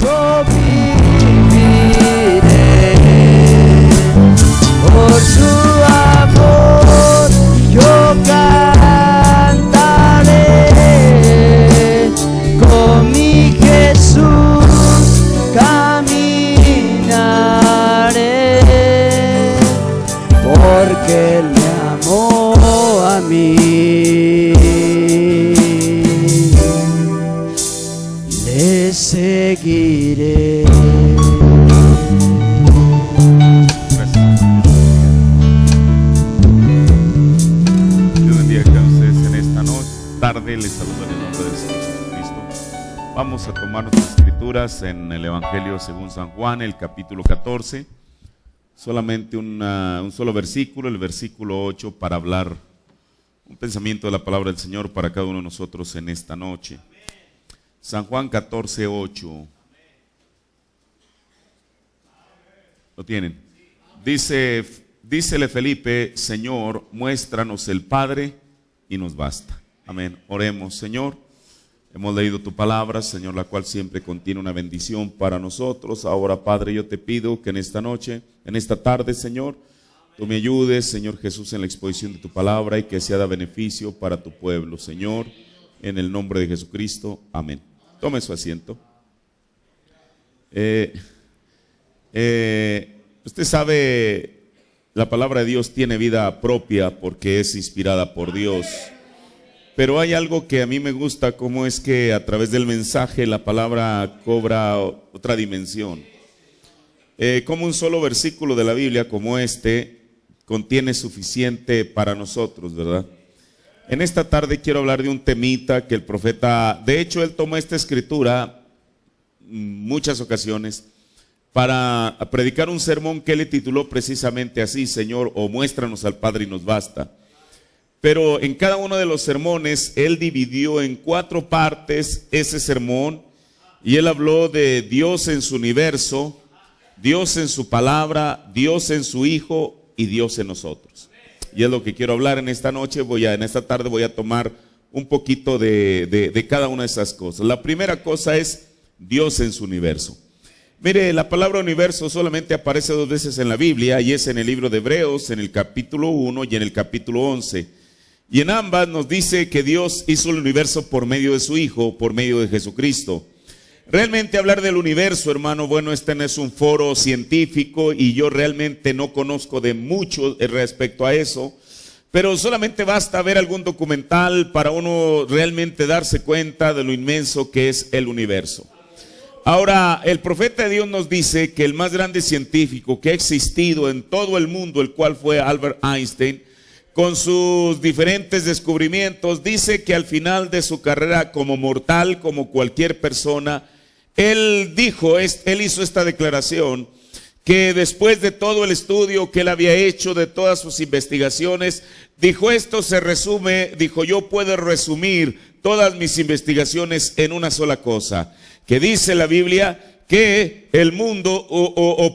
yo viviré. Por su amor yo cantaré, con mi Jesús caminaré, porque Él me amó a mí. Le seguiré. Tarde, les saludo en el nombre del Señor Jesucristo. Vamos a tomar nuestras escrituras en el Evangelio según San Juan, el capítulo 14. Solamente un solo versículo, el versículo 8, para hablar un pensamiento de la palabra del Señor para cada uno de nosotros en esta noche. San Juan 14, 8. ¿Lo tienen? Dícele Felipe: Señor, muéstranos el Padre y nos basta. Amén. Oremos. Señor, hemos leído tu palabra, Señor, la cual siempre contiene una bendición para nosotros. Ahora, Padre, yo te pido que en esta noche, en esta tarde, Señor, tú me ayudes, Señor Jesús, en la exposición de tu palabra y que sea de beneficio para tu pueblo, Señor, en el nombre de Jesucristo. Amén. Tome su asiento. Usted sabe, la palabra de Dios tiene vida propia porque es inspirada por Dios. Pero hay algo que a mí me gusta, como es que a través del mensaje la palabra cobra otra dimensión. Como un solo versículo de la Biblia como este contiene suficiente para nosotros, ¿verdad? En esta tarde quiero hablar de un temita que el profeta, de hecho él tomó esta escritura muchas ocasiones para predicar un sermón que él le tituló precisamente así: Señor, o muéstranos al Padre y nos basta. Pero en cada uno de los sermones él dividió en 4 partes ese sermón, y él habló de Dios en su universo, Dios en su palabra, Dios en su Hijo y Dios en nosotros. Y es lo que quiero hablar en esta noche. En esta tarde voy a tomar un poquito de cada una de esas cosas. La primera cosa es Dios en su universo. Mire, la palabra universo solamente aparece 2 veces en la Biblia, y es en el libro de Hebreos, en el capítulo 1 y en el capítulo 11. Y en ambas nos dice que Dios hizo el universo por medio de su Hijo, por medio de Jesucristo. Realmente hablar del universo, hermano, bueno, este no es un foro científico y yo realmente no conozco de mucho respecto a eso, pero solamente basta ver algún documental para uno realmente darse cuenta de lo inmenso que es el universo. Ahora, el profeta de Dios nos dice que el más grande científico que ha existido en todo el mundo, el cual fue Albert Einstein, con sus diferentes descubrimientos, dice que al final de su carrera como mortal, como cualquier persona, él hizo esta declaración, que después de todo el estudio que él había hecho, de todas sus investigaciones, dijo: esto se resume, dijo, yo puedo resumir todas mis investigaciones en una sola cosa, que dice la Biblia que el mundo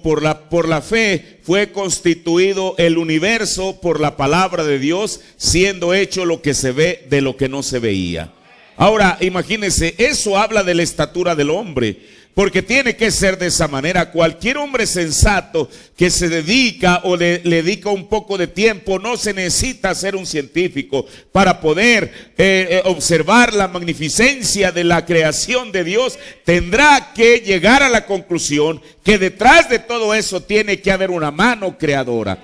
por la fe fue constituido el universo por la palabra de Dios, siendo hecho lo que se ve de lo que no se veía. Ahora, imagínense, eso habla de la estatura del hombre, porque tiene que ser de esa manera. Cualquier hombre sensato que se dedica o le dedica un poco de tiempo, no se necesita ser un científico para poder observar la magnificencia de la creación de Dios. Tendrá que llegar a la conclusión que detrás de todo eso tiene que haber una mano creadora.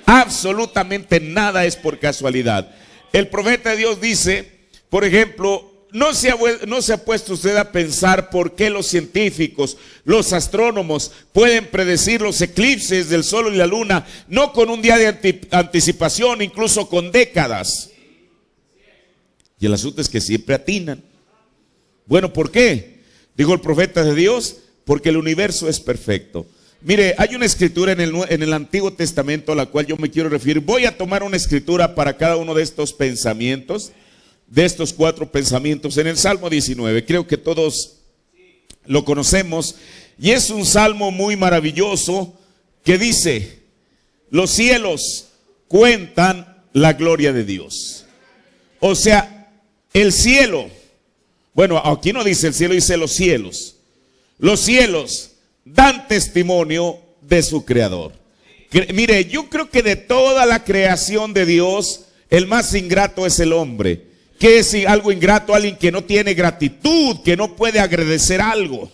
Absolutamente nada es por casualidad. El profeta de Dios dice, por ejemplo, ¿no se ha puesto usted a pensar por qué los científicos, los astrónomos pueden predecir los eclipses del sol y la luna, no con un día de anticipación, incluso con décadas? Y el asunto es que siempre atinan. Bueno, ¿por qué? Dijo el profeta de Dios, porque el universo es perfecto. Mire, hay una escritura en el Antiguo Testamento a la cual yo me quiero referir. Voy a tomar una escritura para cada uno de estos pensamientos, de estos 4 pensamientos, en el Salmo 19. Creo que todos lo conocemos, y es un salmo muy maravilloso que dice: los cielos cuentan la gloria de Dios. O sea, el cielo, bueno, aquí no dice el cielo, dice los cielos. Los cielos dan testimonio de su creador. Mire, yo creo que de toda la creación de Dios, el más ingrato es el hombre. ¿Qué es algo ingrato? Alguien que no tiene gratitud, que no puede agradecer algo.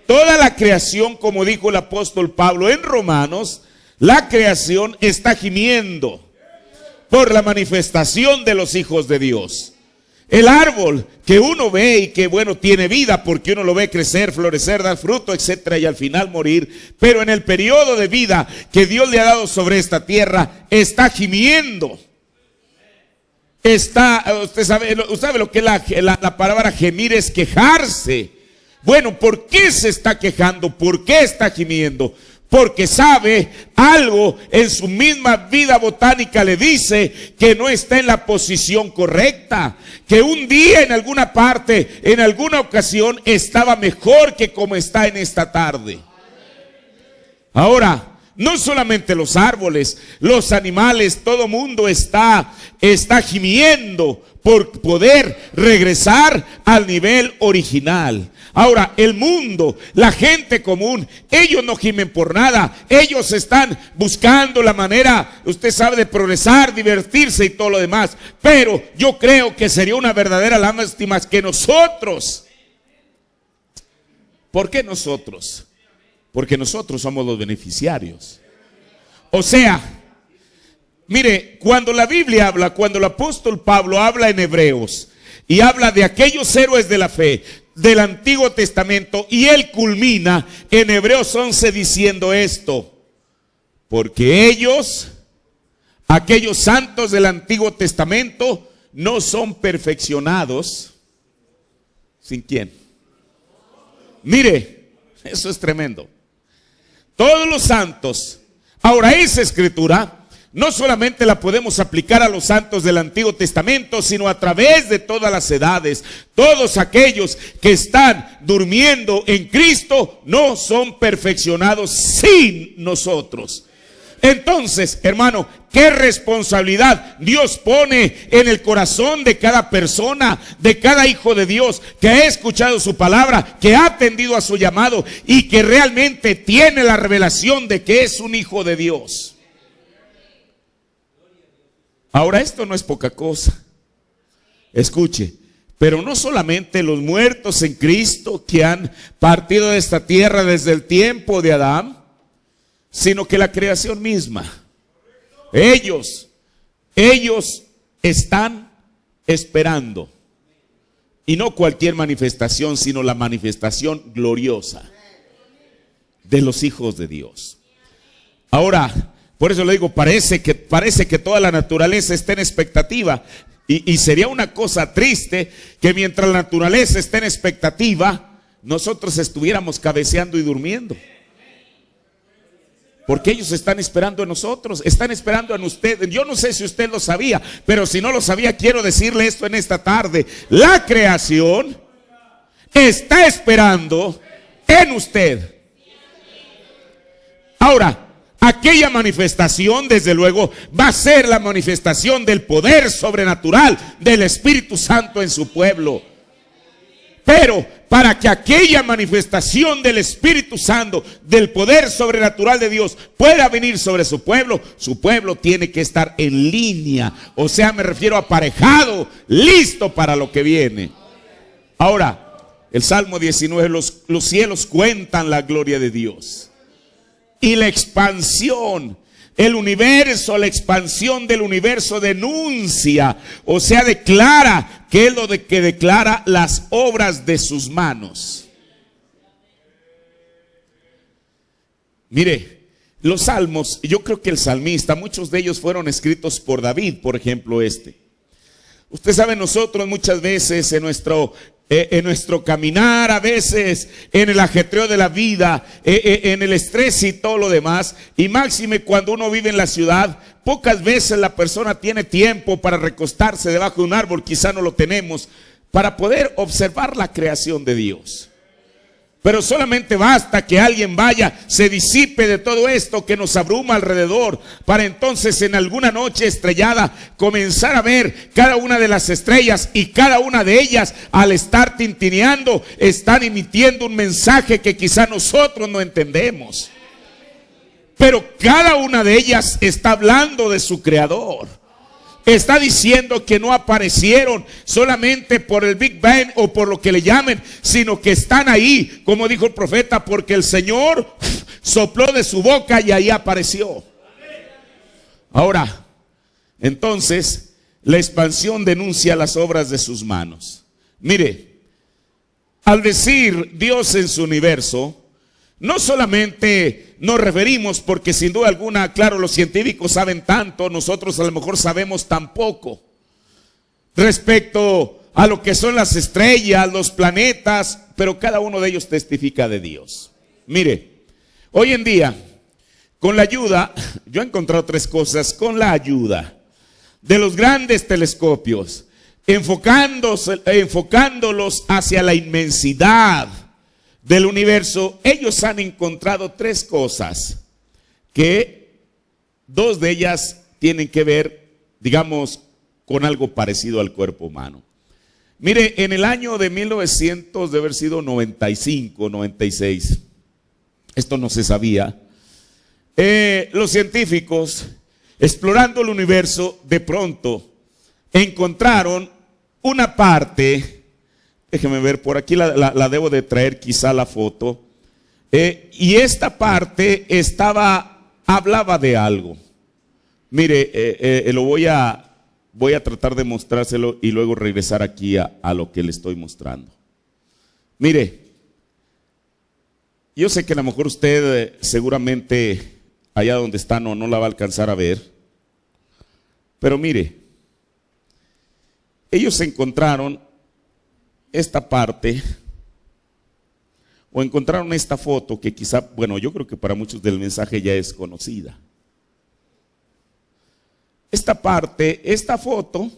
Toda la creación, como dijo el apóstol Pablo en Romanos, la creación está gimiendo por la manifestación de los hijos de Dios. El árbol que uno ve y que bueno tiene vida porque uno lo ve crecer, florecer, dar fruto, etcétera, y al final morir. Pero en el periodo de vida que Dios le ha dado sobre esta tierra, está gimiendo. Usted sabe lo que la palabra gemir es quejarse. Bueno, ¿por qué se está quejando? ¿Por qué está gimiendo? Porque sabe algo en su misma vida botánica le dice que no está en la posición correcta, que un día en alguna parte, en alguna ocasión estaba mejor que como está en esta tarde. Ahora, no solamente los árboles, los animales, todo mundo está gimiendo por poder regresar al nivel original. Ahora, el mundo, la gente común, ellos no gimen por nada. Ellos están buscando la manera, usted sabe, de progresar, divertirse y todo lo demás. Pero yo creo que sería una verdadera lástima que nosotros. ¿Por qué nosotros? Porque nosotros somos los beneficiarios. O sea, mire, cuando la Biblia habla, cuando el apóstol Pablo habla en Hebreos y habla de aquellos héroes de la fe del Antiguo Testamento, y él culmina en Hebreos 11 diciendo esto: porque ellos, aquellos santos del Antiguo Testamento, no son perfeccionados. ¿Sin quién? Mire, eso es tremendo. Todos los santos. Ahora, esa escritura no solamente la podemos aplicar a los santos del Antiguo Testamento, sino a través de todas las edades. Todos aquellos que están durmiendo en Cristo no son perfeccionados sin nosotros. Entonces, hermano, qué responsabilidad Dios pone en el corazón de cada persona, de cada hijo de Dios que ha escuchado su palabra, que ha atendido a su llamado y que realmente tiene la revelación de que es un hijo de Dios. Ahora, esto no es poca cosa. Escuche, pero no solamente los muertos en Cristo que han partido de esta tierra desde el tiempo de Adán, sino que la creación misma. Ellos están esperando. Y no cualquier manifestación, sino la manifestación gloriosa de los hijos de Dios. Ahora, por eso le digo, parece que toda la naturaleza está en expectativa. Y sería una cosa triste que mientras la naturaleza está en expectativa, nosotros estuviéramos cabeceando y durmiendo. Porque ellos están esperando en nosotros, están esperando en usted. Yo no sé si usted lo sabía, pero si no lo sabía, quiero decirle esto en esta tarde. La creación está esperando en usted. Ahora, aquella manifestación, desde luego, va a ser la manifestación del poder sobrenatural del Espíritu Santo en su pueblo. Pero para que aquella manifestación del Espíritu Santo, del poder sobrenatural de Dios, pueda venir sobre su pueblo tiene que estar en línea. O sea, me refiero aparejado, listo para lo que viene. Ahora, el Salmo 19, los cielos cuentan la gloria de Dios. Y la expansión, el universo, la expansión del universo denuncia, o sea, declara, que es lo de que declara las obras de sus manos. Mire, los salmos, yo creo que el salmista, muchos de ellos fueron escritos por David, por ejemplo Usted sabe, nosotros muchas veces en nuestro caminar, a veces en el ajetreo de la vida, en el estrés y todo lo demás, y máxime cuando uno vive en la ciudad, pocas veces la persona tiene tiempo para recostarse debajo de un árbol, quizá no lo tenemos, para poder observar la creación de Dios. Pero solamente basta que alguien vaya, se disipe de todo esto que nos abruma alrededor, para entonces en alguna noche estrellada comenzar a ver cada una de las estrellas, y cada una de ellas, al estar tintineando, están emitiendo un mensaje que quizá nosotros no entendemos. Pero cada una de ellas está hablando de su creador. Está diciendo que no aparecieron solamente por el Big Bang o por lo que le llamen, sino que están ahí, como dijo el profeta, porque el Señor sopló de su boca y ahí apareció. Ahora, entonces, la expansión denuncia las obras de sus manos. Mire, al decir Dios en su universo, no solamente nos referimos, porque sin duda alguna, claro, los científicos saben tanto, nosotros a lo mejor sabemos tan poco respecto a lo que son las estrellas, los planetas, pero cada uno de ellos testifica de Dios. Mire, hoy en día, con la ayuda, yo he encontrado tres cosas, con la ayuda de los grandes telescopios, enfocándolos hacia la inmensidad del universo, ellos han encontrado tres cosas, que dos de ellas tienen que ver, digamos, con algo parecido al cuerpo humano. Mire, en el año de 1900, de haber sido 95, 96, esto no se sabía, los científicos, explorando el universo, de pronto encontraron una parte. Déjeme ver, por aquí la debo de traer quizá la foto. Y esta parte hablaba de algo. Mire, voy a tratar de mostrárselo y luego regresar aquí a lo que le estoy mostrando. Mire, yo sé que a lo mejor usted seguramente allá donde está no la va a alcanzar a ver. Pero mire, ellos encontraron esta parte, o encontraron esta foto que quizá, bueno, yo creo que para muchos del mensaje ya es conocida. Esta parte, esta foto,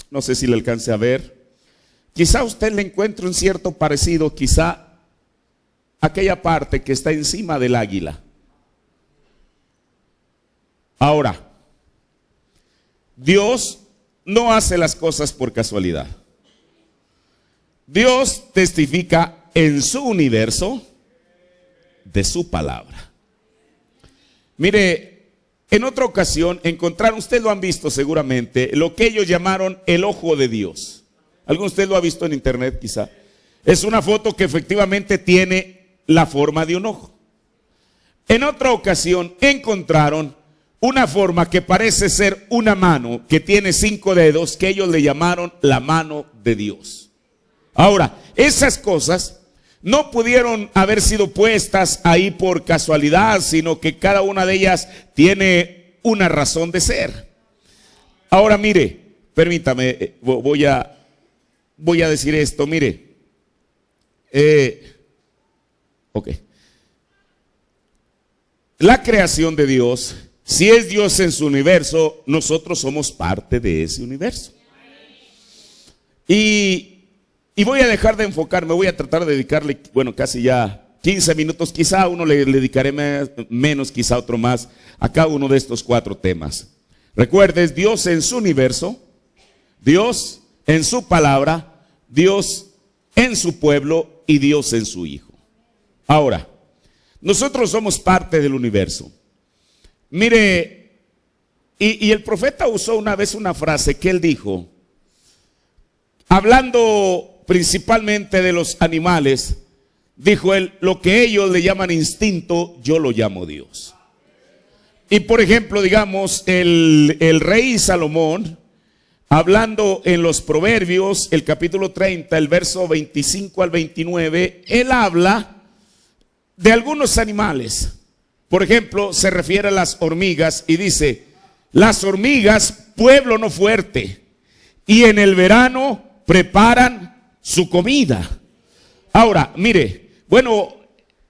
no sé si le alcance a ver, quizá usted le encuentre un cierto parecido, quizá aquella parte que está encima del águila. Ahora, Dios no hace las cosas por casualidad. Dios testifica en su universo de su palabra. Mire, en otra ocasión encontraron, ustedes lo han visto seguramente, lo que ellos llamaron el ojo de Dios. ¿Alguno de ustedes lo ha visto en internet quizá? Es una foto que efectivamente tiene la forma de un ojo. En otra ocasión encontraron una forma que parece ser una mano, que tiene 5 dedos, que ellos le llamaron la mano de Dios. Ahora, esas cosas no pudieron haber sido puestas ahí por casualidad, sino que cada una de ellas tiene una razón de ser. Ahora mire, permítame, voy a decir esto, mire. Ok. La creación de Dios, si es Dios en su universo, nosotros somos parte de ese universo. Y voy a dejar de enfocarme, voy a tratar de dedicarle, bueno, casi ya 15 minutos, quizá a uno le dedicaré menos, quizá a otro más, a cada uno de estos 4 temas. Recuerdes, Dios en su universo, Dios en su palabra, Dios en su pueblo y Dios en su Hijo. Ahora, nosotros somos parte del universo. Mire, y el profeta usó una vez una frase que él dijo, hablando principalmente de los animales, dijo él, lo que ellos le llaman instinto, yo lo llamo Dios. Y por ejemplo, digamos, el rey Salomón, hablando en los Proverbios, el capítulo 30, el verso 25 al 29, él habla de algunos animales. Por ejemplo, se refiere a las hormigas y dice, las hormigas, pueblo no fuerte, y en el verano preparan su comida. Ahora, mire, bueno,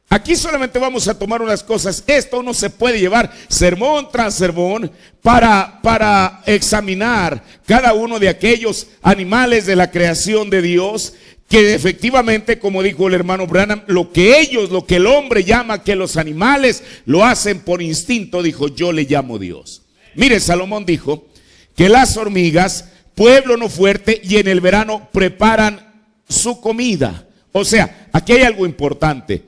aquí solamente vamos a tomar unas cosas. Esto no se puede llevar sermón tras sermón para examinar cada uno de aquellos animales de la creación de Dios que efectivamente, como dijo el hermano Branham, lo que el hombre llama que los animales lo hacen por instinto, dijo, yo le llamo Dios. Mire, Salomón dijo que las hormigas, pueblo no fuerte, y en el verano preparan su comida. O sea, aquí hay algo importante.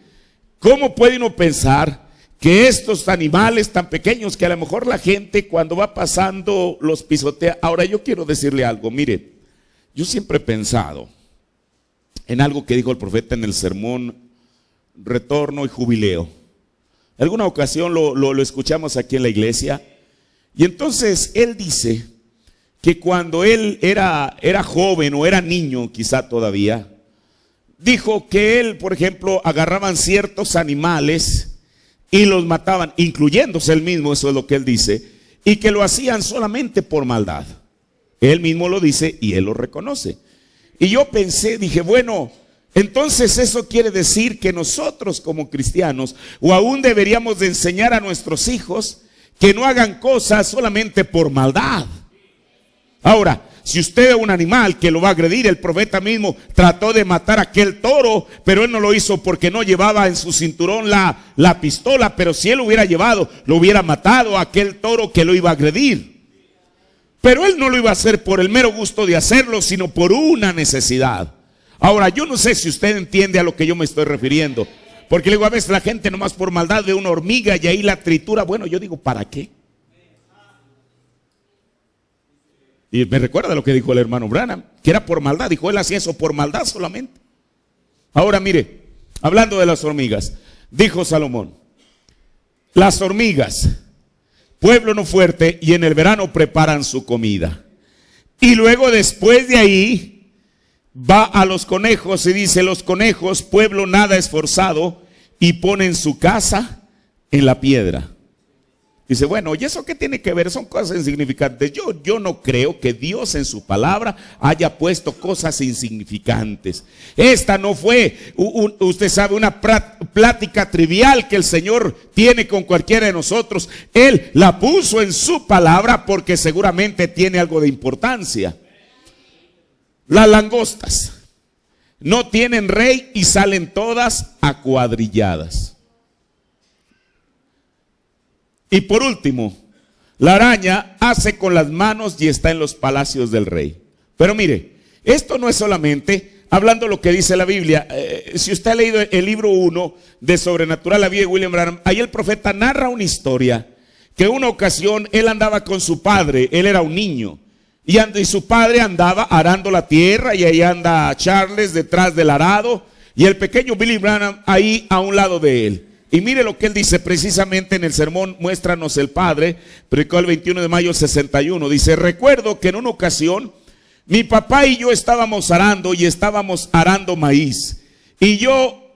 ¿Cómo puede uno pensar que estos animales tan pequeños que a lo mejor la gente cuando va pasando los pisotea? Ahora yo quiero decirle algo, mire, yo siempre he pensado en algo que dijo el profeta en el sermón Retorno y Jubileo. En alguna ocasión lo escuchamos aquí en la iglesia, y entonces él dice que cuando él era joven o era niño quizá todavía, dijo que él, por ejemplo, agarraban ciertos animales y los mataban, incluyéndose él mismo, eso es lo que él dice, y que lo hacían solamente por maldad. Él mismo lo dice y él lo reconoce. Y yo pensé, dije, bueno, entonces eso quiere decir que nosotros como cristianos, o aún deberíamos de enseñar a nuestros hijos que no hagan cosas solamente por maldad. Ahora, si usted ve un animal que lo va a agredir, el profeta mismo trató de matar a aquel toro, pero él no lo hizo porque no llevaba en su cinturón la pistola, pero si él lo hubiera llevado, lo hubiera matado a aquel toro que lo iba a agredir. Pero él no lo iba a hacer por el mero gusto de hacerlo, sino por una necesidad. Ahora, yo no sé si usted entiende a lo que yo me estoy refiriendo, porque luego a veces la gente nomás por maldad ve una hormiga y ahí la tritura. Bueno, yo digo, ¿para qué? Y me recuerda lo que dijo el hermano Branham, que era por maldad. Dijo, él hacía eso por maldad solamente. Ahora mire, hablando de las hormigas, dijo Salomón, las hormigas, pueblo no fuerte, y en el verano preparan su comida. Y luego después de ahí va a los conejos y dice, los conejos, pueblo nada esforzado, y ponen su casa en la piedra. Dice, bueno, ¿y eso qué tiene que ver? Son cosas insignificantes. Yo no creo que Dios en su palabra haya puesto cosas insignificantes. Esta no fue, usted sabe, una plática trivial que el Señor tiene con cualquiera de nosotros. Él la puso en su palabra porque seguramente tiene algo de importancia. Las langostas no tienen rey y salen todas acuadrilladas. Y por último, la araña hace con las manos y está en los palacios del rey. Pero mire, esto no es solamente hablando lo que dice la Biblia. Si usted ha leído el libro 1 de Sobrenatural, la vida de William Branham, ahí el profeta narra una historia que una ocasión él andaba con su padre, él era un niño, y su padre andaba arando la tierra, y ahí anda Charles detrás del arado, y el pequeño Billy Branham ahí a un lado de él. Y mire lo que él dice precisamente en el sermón Muéstranos el Padre, predicó el 21 de mayo del 61. Dice, recuerdo que en una ocasión mi papá y yo estábamos arando maíz. Y yo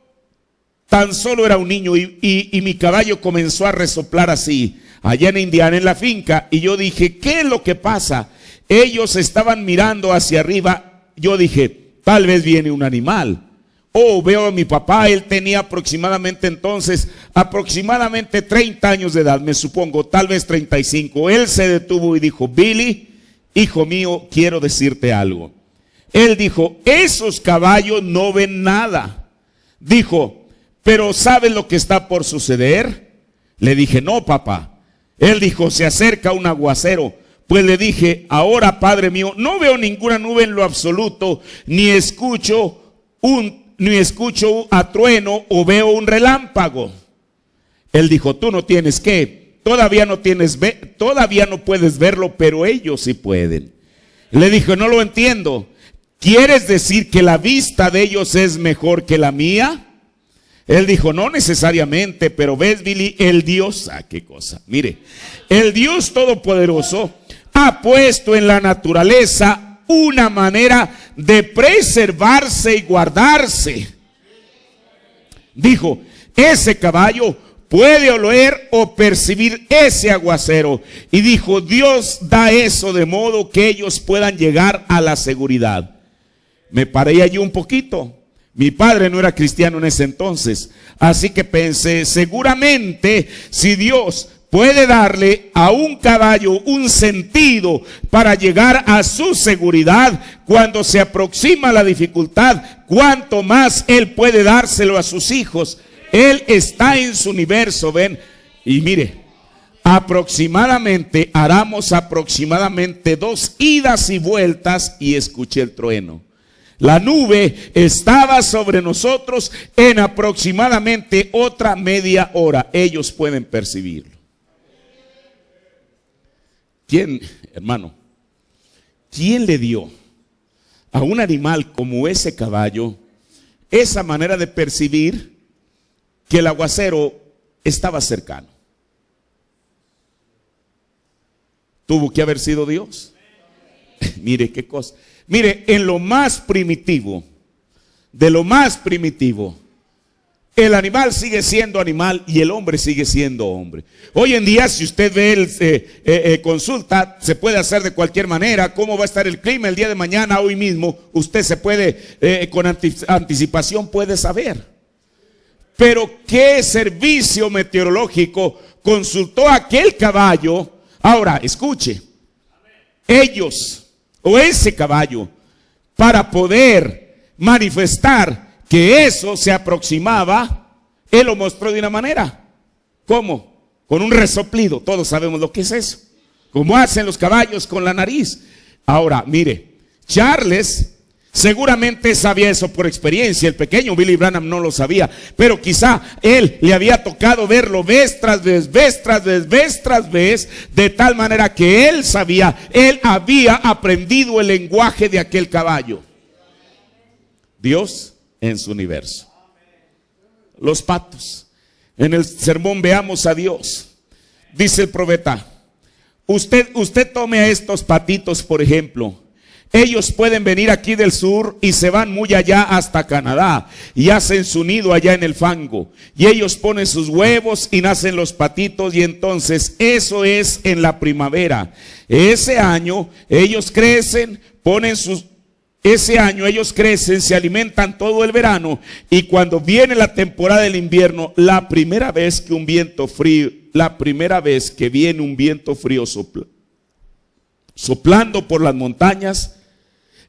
tan solo era un niño y mi caballo comenzó a resoplar así, allá en Indiana, en la finca. Y yo dije, ¿qué es lo que pasa? Ellos estaban mirando hacia arriba. Yo dije, tal vez viene un animal. Oh, veo a mi papá, él tenía aproximadamente 30 años de edad, me supongo, tal vez 35. Él se detuvo y dijo, Billy, hijo mío, quiero decirte algo. Él dijo, esos caballos no ven nada. Dijo, pero ¿sabes lo que está por suceder? Le dije, no, papá. Él dijo, se acerca un aguacero. Pues le dije, ahora, padre mío, no veo ninguna nube en lo absoluto, ni escucho a trueno o veo un relámpago. Él dijo, tú no tienes que, todavía no puedes verlo, pero ellos sí pueden. Le dije, no lo entiendo. ¿Quieres decir que la vista de ellos es mejor que la mía? Él dijo, no necesariamente, pero ves, Billy, el Dios, qué cosa, mire, el Dios Todopoderoso ha puesto en la naturaleza una manera de preservarse y guardarse. Dijo, ese caballo puede oler o percibir ese aguacero. Y dijo, Dios da eso de modo que ellos puedan llegar a la seguridad. Me paré allí un poquito. Mi padre no era cristiano en ese entonces, así que pensé, seguramente si Dios puede darle a un caballo un sentido para llegar a su seguridad cuando se aproxima la dificultad, cuanto más Él puede dárselo a sus hijos. Él está en su universo, ven. Y mire, haramos aproximadamente 2 idas y vueltas y escuché el trueno. La nube estaba sobre nosotros en aproximadamente otra media hora. Ellos pueden percibirlo. ¿Quién, hermano? ¿Quién le dio a un animal como ese caballo esa manera de percibir que el aguacero estaba cercano? Tuvo que haber sido Dios. Mire qué cosa. Mire, en lo más primitivo, de lo más primitivo, el animal sigue siendo animal y el hombre sigue siendo hombre. Hoy en día, si usted ve consulta, se puede hacer de cualquier manera. ¿Cómo va a estar el clima el día de mañana, hoy mismo? Usted se puede, con anticipación puede saber. Pero ¿qué servicio meteorológico consultó aquel caballo? Ahora, escuche, ellos o ese caballo, para poder manifestar que eso se aproximaba, Él lo mostró de una manera. ¿Cómo? Con un resoplido. Todos sabemos lo que es eso. Como hacen los caballos con la nariz. Ahora, mire, Charles seguramente sabía eso por experiencia. El pequeño Billy Branham no lo sabía, pero quizá él le había tocado verlo vez tras vez, de tal manera que él sabía, él había aprendido el lenguaje de aquel caballo. Dios en su universo. Los patos. En el sermón veamos a Dios. Dice el profeta, usted tome a estos patitos, por ejemplo. Ellos pueden venir aquí del sur y se van muy allá hasta Canadá y hacen su nido allá en el fango. Y ellos ponen sus huevos y nacen los patitos, y entonces eso es en la primavera. Ese año ellos crecen, se alimentan todo el verano, y cuando viene la temporada del invierno, la primera vez que viene un viento frío soplando por las montañas,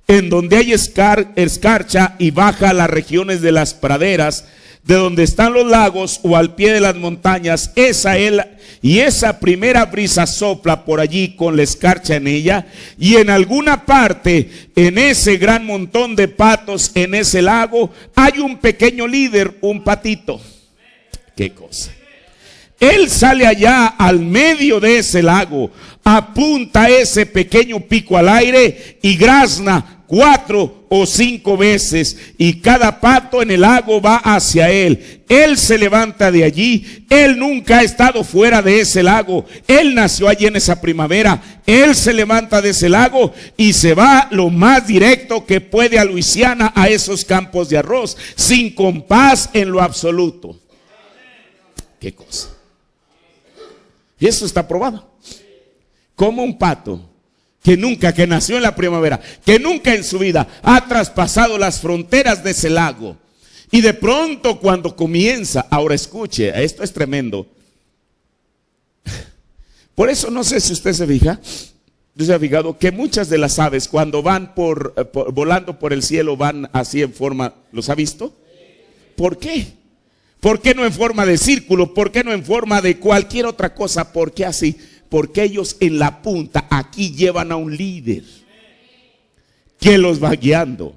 en donde hay escarcha y baja a las regiones de las praderas, de donde están los lagos o al pie de las montañas, esa primera brisa sopla por allí con la escarcha en ella, y en alguna parte, en ese gran montón de patos, en ese lago, hay un pequeño líder, un patito. ¿Qué cosa? Él sale allá al medio de ese lago, apunta ese pequeño pico al aire y grazna 4 o 5 veces, y cada pato en el lago va hacia él. Él se levanta de allí. Él nunca ha estado fuera de ese lago. Él nació allí en esa primavera. Él se levanta de ese lago y se va lo más directo que puede a Luisiana, a esos campos de arroz, sin compás en lo absoluto. ¿Qué cosa? Y eso está probado. Como un pato que nació en la primavera, que nunca en su vida ha traspasado las fronteras de ese lago, y de pronto cuando comienza, ahora escuche, esto es tremendo. Por eso no sé si usted se fija, que muchas de las aves cuando van volando por el cielo van así en forma, ¿los ha visto? ¿Por qué? ¿Por qué no en forma de círculo? ¿Por qué no en forma de cualquier otra cosa? ¿Por qué así? Porque ellos en la punta aquí llevan a un líder que los va guiando.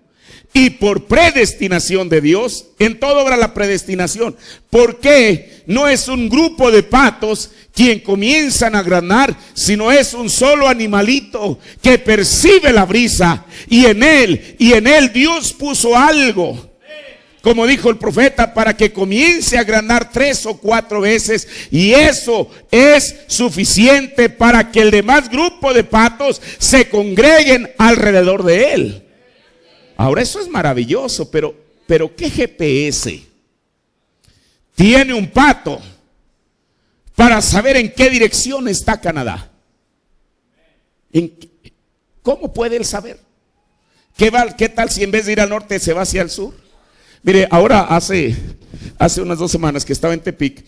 Y por predestinación de Dios, en todo obra la predestinación. ¿Por qué no es un grupo de patos quien comienzan a granar, sino es un solo animalito que percibe la brisa, y en él Dios puso algo? Como dijo el profeta, para que comience a granar 3 o 4 veces, y eso es suficiente para que el demás grupo de patos se congreguen alrededor de él. Ahora eso es maravilloso, pero ¿qué GPS tiene un pato para saber en qué dirección está Canadá? ¿Cómo puede él saber? ¿Qué tal si en vez de ir al norte se va hacia el sur? Mire, ahora hace hace unas 2 semanas que estaba en Tepic.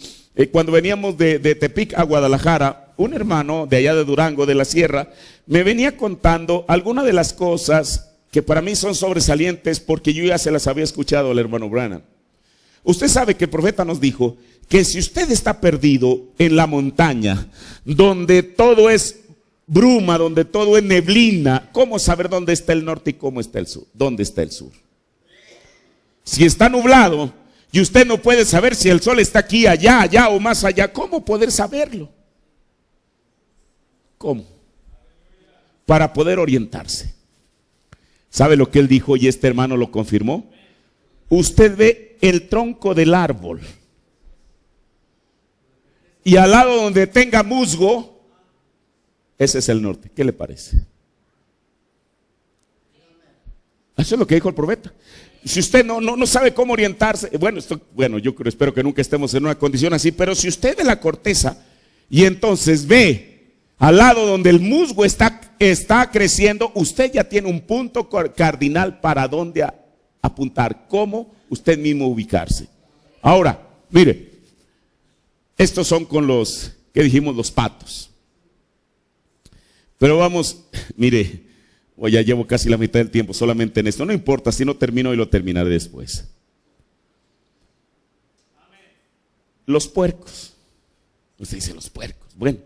Cuando veníamos de Tepic a Guadalajara, un hermano de allá de Durango, de la Sierra, me venía contando algunas de las cosas que para mí son sobresalientes, porque yo ya se las había escuchado al hermano Branham. Usted sabe que el profeta nos dijo que si usted está perdido en la montaña, donde todo es bruma, donde todo es neblina, ¿cómo saber dónde está el norte y cómo está el sur? ¿Dónde está el sur? Si está nublado y usted no puede saber si el sol está aquí, allá, allá o más allá, ¿cómo poder saberlo? ¿Cómo? Para poder orientarse. ¿Sabe lo que él dijo? Y este hermano lo confirmó. Usted ve el tronco del árbol y al lado donde tenga musgo, ese es el norte. ¿Qué le parece? Eso es lo que dijo el profeta. Si usted no sabe cómo orientarse, bueno, yo espero que nunca estemos en una condición así, pero si usted ve la corteza y entonces ve al lado donde el musgo está creciendo, usted ya tiene un punto cardinal para dónde apuntar, cómo usted mismo ubicarse. Ahora, mire, estos son con los que dijimos los patos. Pero vamos, mire, ya llevo casi la mitad del tiempo solamente en esto. No importa, si no termino y lo terminaré después. Los puercos. Usted dice los puercos. Bueno,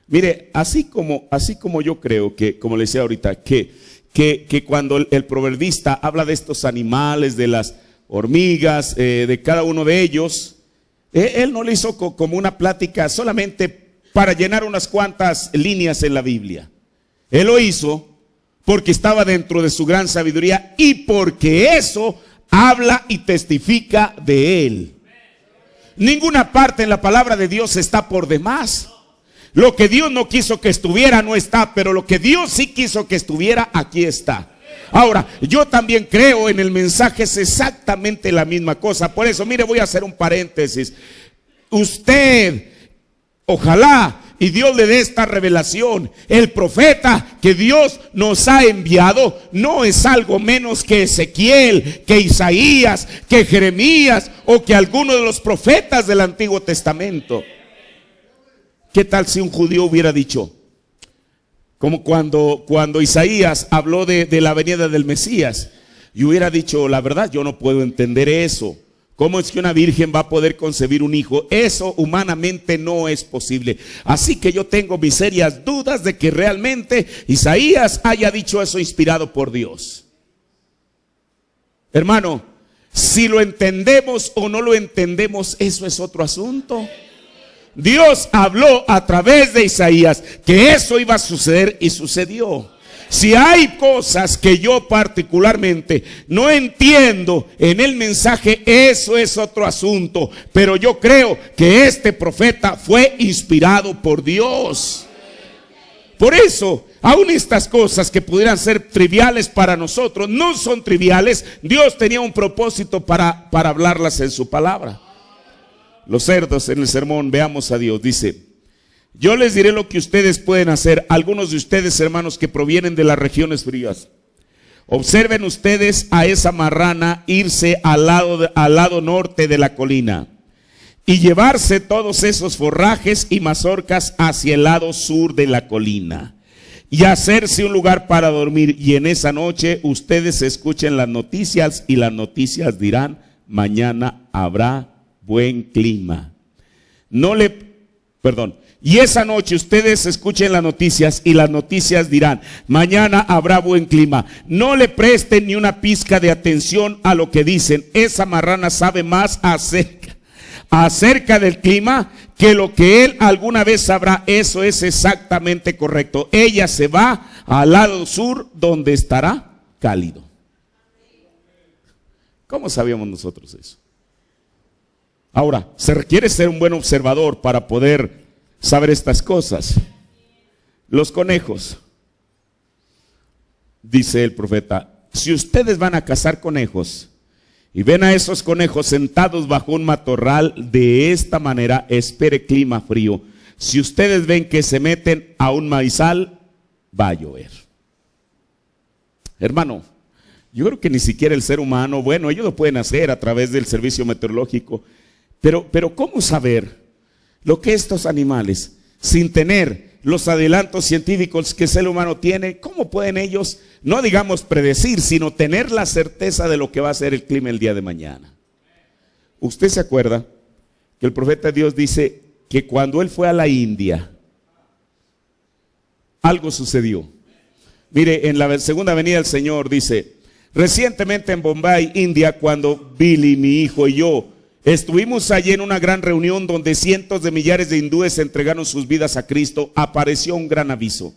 mire, así como yo creo que, como le decía ahorita, que cuando el proverbista habla de estos animales, de las hormigas, de cada uno de ellos, él no le hizo como una plática solamente para llenar unas cuantas líneas en la Biblia. Él lo hizo porque estaba dentro de su gran sabiduría y porque eso habla y testifica de él. Ninguna parte en la palabra de Dios está por demás. Lo que Dios no quiso que estuviera no está, pero lo que Dios sí quiso que estuviera, aquí está. Ahora, yo también creo en el mensaje, es exactamente la misma cosa. Por eso, mire, voy a hacer un paréntesis. Usted, ojalá y Dios le dé esta revelación. El profeta que Dios nos ha enviado no es algo menos que Ezequiel, que Isaías, que Jeremías o que alguno de los profetas del Antiguo Testamento. ¿Qué tal si un judío hubiera dicho, como cuando Isaías habló de la venida del Mesías, y hubiera dicho, la verdad yo no puedo entender eso? ¿Cómo es que una virgen va a poder concebir un hijo? Eso humanamente no es posible. Así que yo tengo mis serias dudas de que realmente Isaías haya dicho eso inspirado por Dios. Hermano, si lo entendemos o no lo entendemos, eso es otro asunto. Dios habló a través de Isaías que eso iba a suceder y sucedió. Si hay cosas que yo particularmente no entiendo en el mensaje, eso es otro asunto. Pero yo creo que este profeta fue inspirado por Dios. Por eso, aún estas cosas que pudieran ser triviales para nosotros, no son triviales. Dios tenía un propósito para hablarlas en su palabra. Los cerdos en el sermón, veamos a Dios, dice: yo les diré lo que ustedes pueden hacer. Algunos de ustedes, hermanos, que provienen de las regiones frías, observen ustedes a esa marrana irse al lado norte de la colina y llevarse todos esos forrajes y mazorcas hacia el lado sur de la colina y hacerse un lugar para dormir. Y en esa noche ustedes escuchen las noticias y las dirán: mañana habrá buen clima. Y esa noche ustedes escuchen las noticias y las noticias dirán: mañana habrá buen clima. No le presten ni una pizca de atención a lo que dicen. Esa marrana sabe más acerca del clima que lo que él alguna vez sabrá. Eso es exactamente correcto. Ella se va al lado sur donde estará cálido. ¿Cómo sabíamos nosotros eso? Ahora, se requiere ser un buen observador para poder saber estas cosas. Los conejos, dice el profeta, si ustedes van a cazar conejos y ven a esos conejos sentados bajo un matorral de esta manera, espere clima frío. Si ustedes ven que se meten a un maizal, va a llover. Hermano, Yo creo que ni siquiera el ser humano, bueno, ellos lo pueden hacer a través del servicio meteorológico, pero ¿cómo saber lo que estos animales, sin tener los adelantos científicos que el ser humano tiene, cómo pueden ellos, no digamos predecir, sino tener la certeza de lo que va a ser el clima el día de mañana? ¿Usted se acuerda que el profeta de Dios dice que cuando él fue a la India, algo sucedió? Mire, en la segunda venida del Señor dice: recientemente en Bombay, India, cuando Billy, mi hijo, y yo estuvimos allí en una gran reunión donde cientos de millares de hindúes entregaron sus vidas a Cristo, apareció un gran aviso.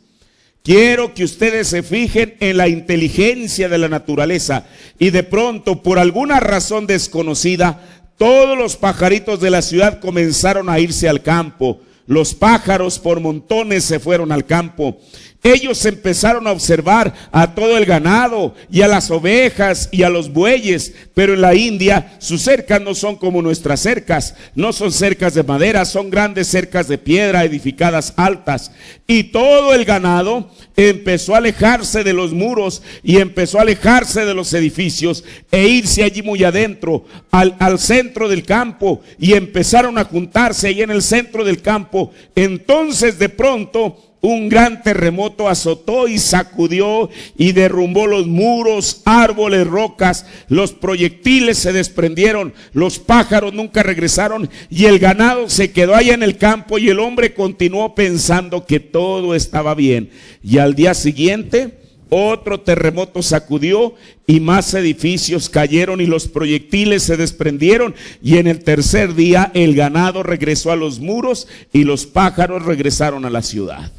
Quiero que ustedes se fijen en la inteligencia de la naturaleza. Y de pronto, por alguna razón desconocida, todos los pajaritos de la ciudad comenzaron a irse al campo. Los pájaros por montones se fueron al campo. Ellos empezaron a observar a todo el ganado y a las ovejas y a los bueyes, pero en la India sus cercas no son como nuestras cercas, no son cercas de madera, son grandes cercas de piedra edificadas altas. Y todo el ganado empezó a alejarse de los muros y empezó a alejarse de los edificios e irse allí muy adentro, al centro del campo, y empezaron a juntarse allí en el centro del campo. Entonces de pronto un gran terremoto azotó y sacudió y derrumbó los muros, árboles, rocas. Los proyectiles se desprendieron, los pájaros nunca regresaron y el ganado se quedó allá en el campo, y el hombre continuó pensando que todo estaba bien. Y al día siguiente otro terremoto sacudió y más edificios cayeron y los proyectiles se desprendieron, y en el tercer día el ganado regresó a los muros y los pájaros regresaron a la ciudad.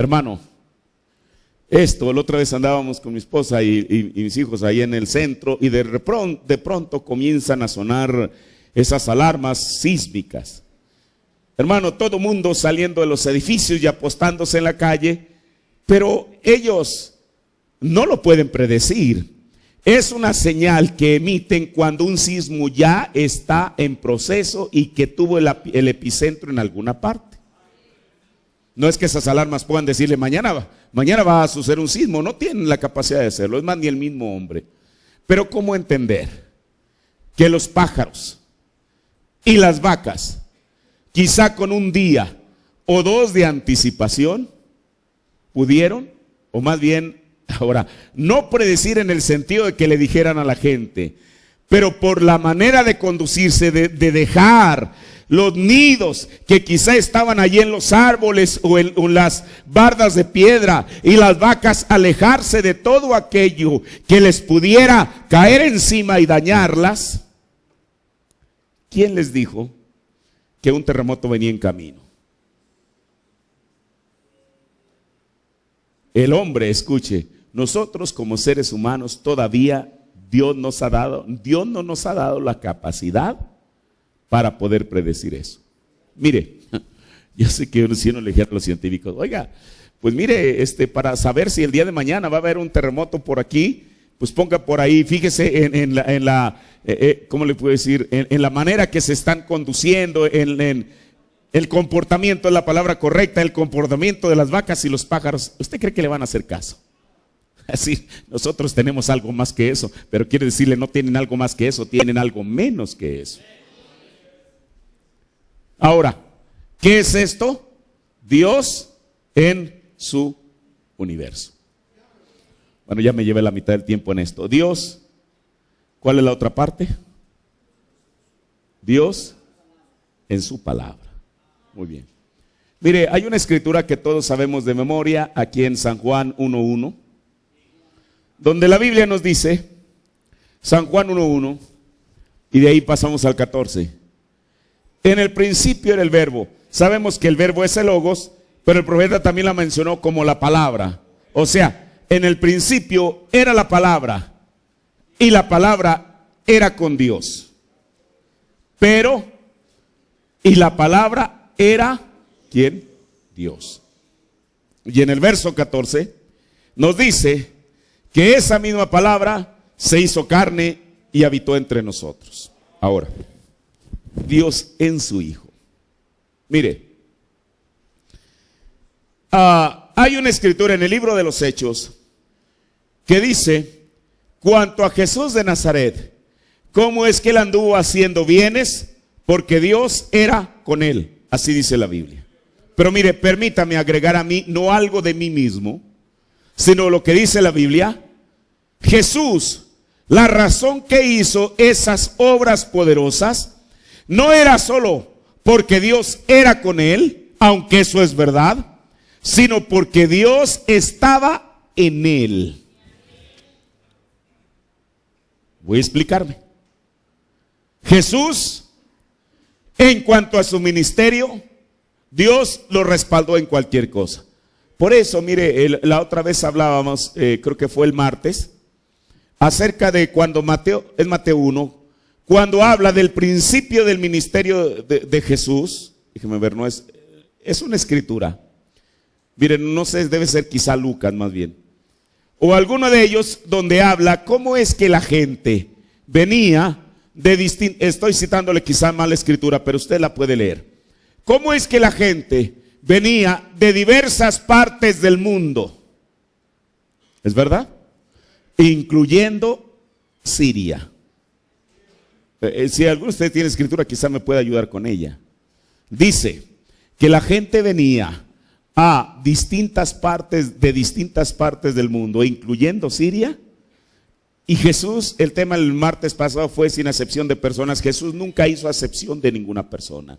Hermano, esto, la otra vez andábamos con mi esposa y mis hijos ahí en el centro, y de pronto comienzan a sonar esas alarmas sísmicas. Hermano, todo mundo saliendo de los edificios y apostándose en la calle, pero ellos no lo pueden predecir. Es una señal que emiten cuando un sismo ya está en proceso y que tuvo el epicentro en alguna parte. No es que esas alarmas puedan decirle mañana va a suceder un sismo. No tienen la capacidad de hacerlo, es más, ni el mismo hombre. Pero ¿cómo entender que los pájaros y las vacas, quizá con un día o dos de anticipación, pudieron, o más bien ahora, no predecir en el sentido de que le dijeran a la gente, pero por la manera de conducirse, de dejar los nidos que quizá estaban allí en los árboles o en las bardas de piedra, y las vacas alejarse de todo aquello que les pudiera caer encima y dañarlas? ¿Quién les dijo que un terremoto venía en camino? El hombre, escuche, nosotros como seres humanos todavía Dios no nos ha dado la capacidad para poder predecir eso. Mire, yo sé que si uno le dijera a los científicos, oiga, pues mire, para saber si el día de mañana va a haber un terremoto por aquí, pues ponga por ahí, fíjese en la ¿cómo le puedo decir? En la manera que se están conduciendo, en el comportamiento, es la palabra correcta, el comportamiento de las vacas y los pájaros. ¿Usted cree que le van a hacer caso? Así, nosotros tenemos algo más que eso, pero quiere decirle, no tienen algo más que eso, tienen algo menos que eso. Ahora, ¿qué es esto? Dios en su universo. Bueno, ya me llevé la mitad del tiempo en esto. Dios, ¿cuál es la otra parte? Dios en su palabra. Muy bien. Mire, hay una escritura que todos sabemos de memoria, aquí en San Juan 1:1, donde la Biblia nos dice, San Juan 1:1, y de ahí pasamos al 14. En el principio era el verbo. Sabemos que el verbo es el logos, pero el profeta también la mencionó como la palabra. O sea, en el principio era la palabra, y la palabra era con Dios. Y la palabra era, ¿quién? Dios. Y en el verso 14 nos dice que esa misma palabra se hizo carne y habitó entre nosotros. Ahora, Dios en su Hijo. Mire, hay una escritura en el libro de los Hechos, que dice, cuanto a Jesús de Nazaret, ¿cómo es que él anduvo haciendo bienes? Porque Dios era con él. Así dice la Biblia. Pero mire, permítame agregar a mí, no algo de mí mismo, sino lo que dice la Biblia. Jesús, la razón que hizo esas obras poderosas, no era solo porque Dios era con él, aunque eso es verdad, sino porque Dios estaba en él. Voy a explicarme. Jesús, en cuanto a su ministerio, Dios lo respaldó en cualquier cosa. Por eso, mire, la otra vez hablábamos, creo que fue el martes, acerca de cuando es Mateo 1, cuando habla del principio del ministerio de Jesús. Déjeme ver, no es una escritura. Miren, no sé, debe ser quizá Lucas más bien. O alguno de ellos donde habla cómo es que la gente venía de distintas, estoy citándole quizá mal la escritura, pero usted la puede leer. ¿Cómo es que la gente venía de diversas partes del mundo? ¿Es verdad? Incluyendo Siria. Si alguno de ustedes tiene escritura, quizá me pueda ayudar con ella. Dice que la gente venía a distintas partes del mundo, incluyendo Siria. Y Jesús, el tema del martes pasado fue sin acepción de personas. Jesús nunca hizo acepción de ninguna persona.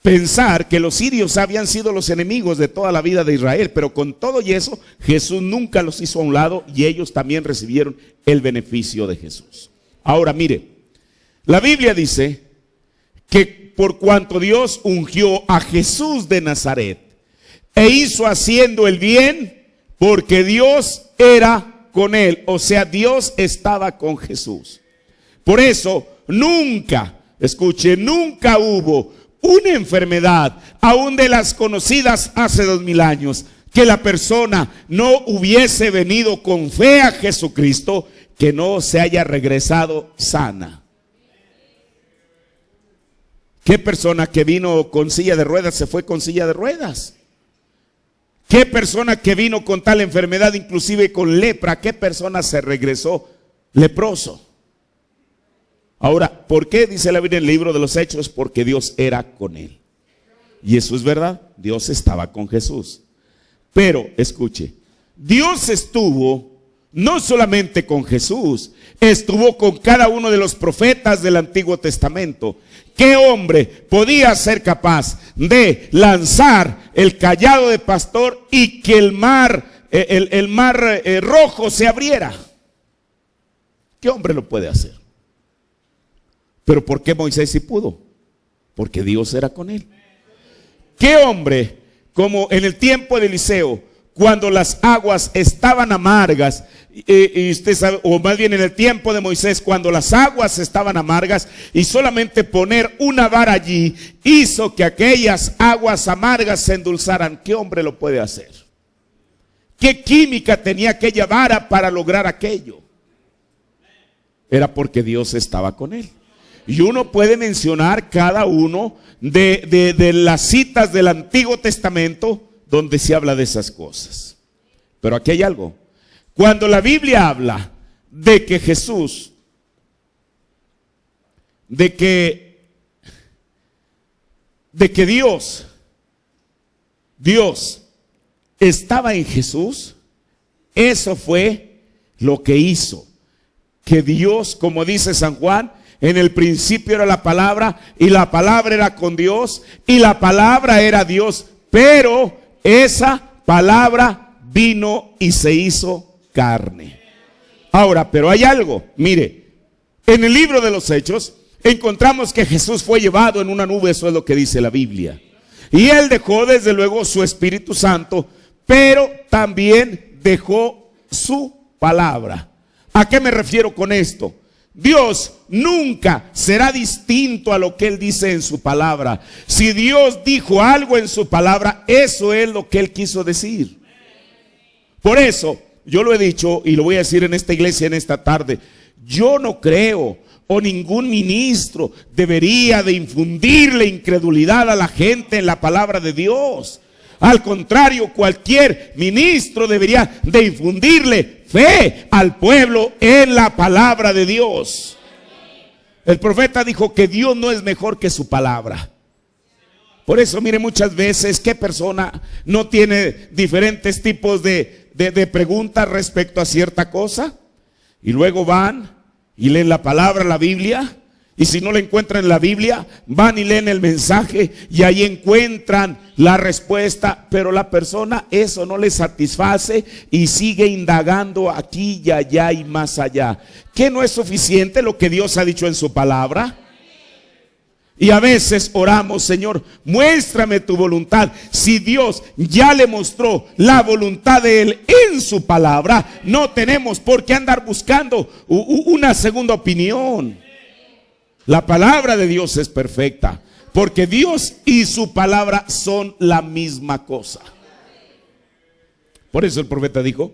Pensar que los sirios habían sido los enemigos de toda la vida de Israel, pero con todo y eso, Jesús nunca los hizo a un lado y ellos también recibieron el beneficio de Jesús. Ahora mire, la Biblia dice que por cuanto Dios ungió a Jesús de Nazaret e hizo haciendo el bien, porque Dios era con él, o sea, Dios estaba con Jesús. Por eso, nunca, escuche, nunca hubo una enfermedad, aún de las conocidas hace 2000 años, que la persona no hubiese venido con fe a Jesucristo, que no se haya regresado sana. ¿Qué persona que vino con silla de ruedas se fue con silla de ruedas? ¿Qué persona que vino con tal enfermedad, inclusive con lepra, qué persona se regresó leproso? Ahora, ¿por qué dice la Biblia en el libro de los Hechos? Porque Dios era con él. Y eso es verdad, Dios estaba con Jesús. Pero, escuche, Dios estuvo no solamente con Jesús, estuvo con cada uno de los profetas del Antiguo Testamento. ¿Qué hombre podía ser capaz de lanzar el cayado de pastor y que el mar rojo se abriera? ¿Qué hombre lo puede hacer? Pero ¿por qué Moisés sí pudo? Porque Dios era con él. ¿Qué hombre, como en el tiempo de Eliseo, cuando las aguas estaban amargas, y usted sabe, o más bien en el tiempo de Moisés, cuando las aguas estaban amargas, y solamente poner una vara allí hizo que aquellas aguas amargas se endulzaran? ¿Qué hombre lo puede hacer? ¿Qué química tenía aquella vara para lograr aquello? Era porque Dios estaba con él. Y uno puede mencionar cada uno de las citas del Antiguo Testamento donde se habla de esas cosas. Pero aquí hay algo. Cuando la Biblia habla de que Jesús, de que Dios estaba en Jesús, eso fue lo que hizo que Dios, como dice San Juan, en el principio era la palabra, y la palabra era con Dios, y la palabra era Dios, pero esa palabra vino y se hizo carne. Ahora, pero hay algo, mire, en el libro de los Hechos encontramos que Jesús fue llevado en una nube, eso es lo que dice la Biblia. Y él dejó desde luego su Espíritu Santo, pero también dejó su palabra. ¿A qué me refiero con esto? Dios nunca será distinto a lo que Él dice en su palabra. Si Dios dijo algo en su palabra, eso es lo que Él quiso decir. Por eso, yo lo he dicho y lo voy a decir en esta iglesia en esta tarde. Yo no creo, o ningún ministro debería de infundirle incredulidad a la gente en la palabra de Dios. Al contrario, cualquier ministro debería de infundirle fe al pueblo en la palabra de Dios. El profeta dijo que Dios no es mejor que su palabra. Por eso, mire, muchas veces, ¿qué persona no tiene diferentes tipos de preguntas respecto a cierta cosa? Y luego van y leen la palabra, la Biblia. Y si no la encuentran en la Biblia, van y leen el mensaje y ahí encuentran la respuesta. Pero la persona eso no le satisface y sigue indagando aquí y allá y más allá. ¿Qué no es suficiente lo que Dios ha dicho en su palabra? Y a veces oramos: Señor, muéstrame tu voluntad. Si Dios ya le mostró la voluntad de Él en su palabra, no tenemos por qué andar buscando una segunda opinión. La palabra de Dios es perfecta, porque Dios y su palabra son la misma cosa. Por eso el profeta dijo: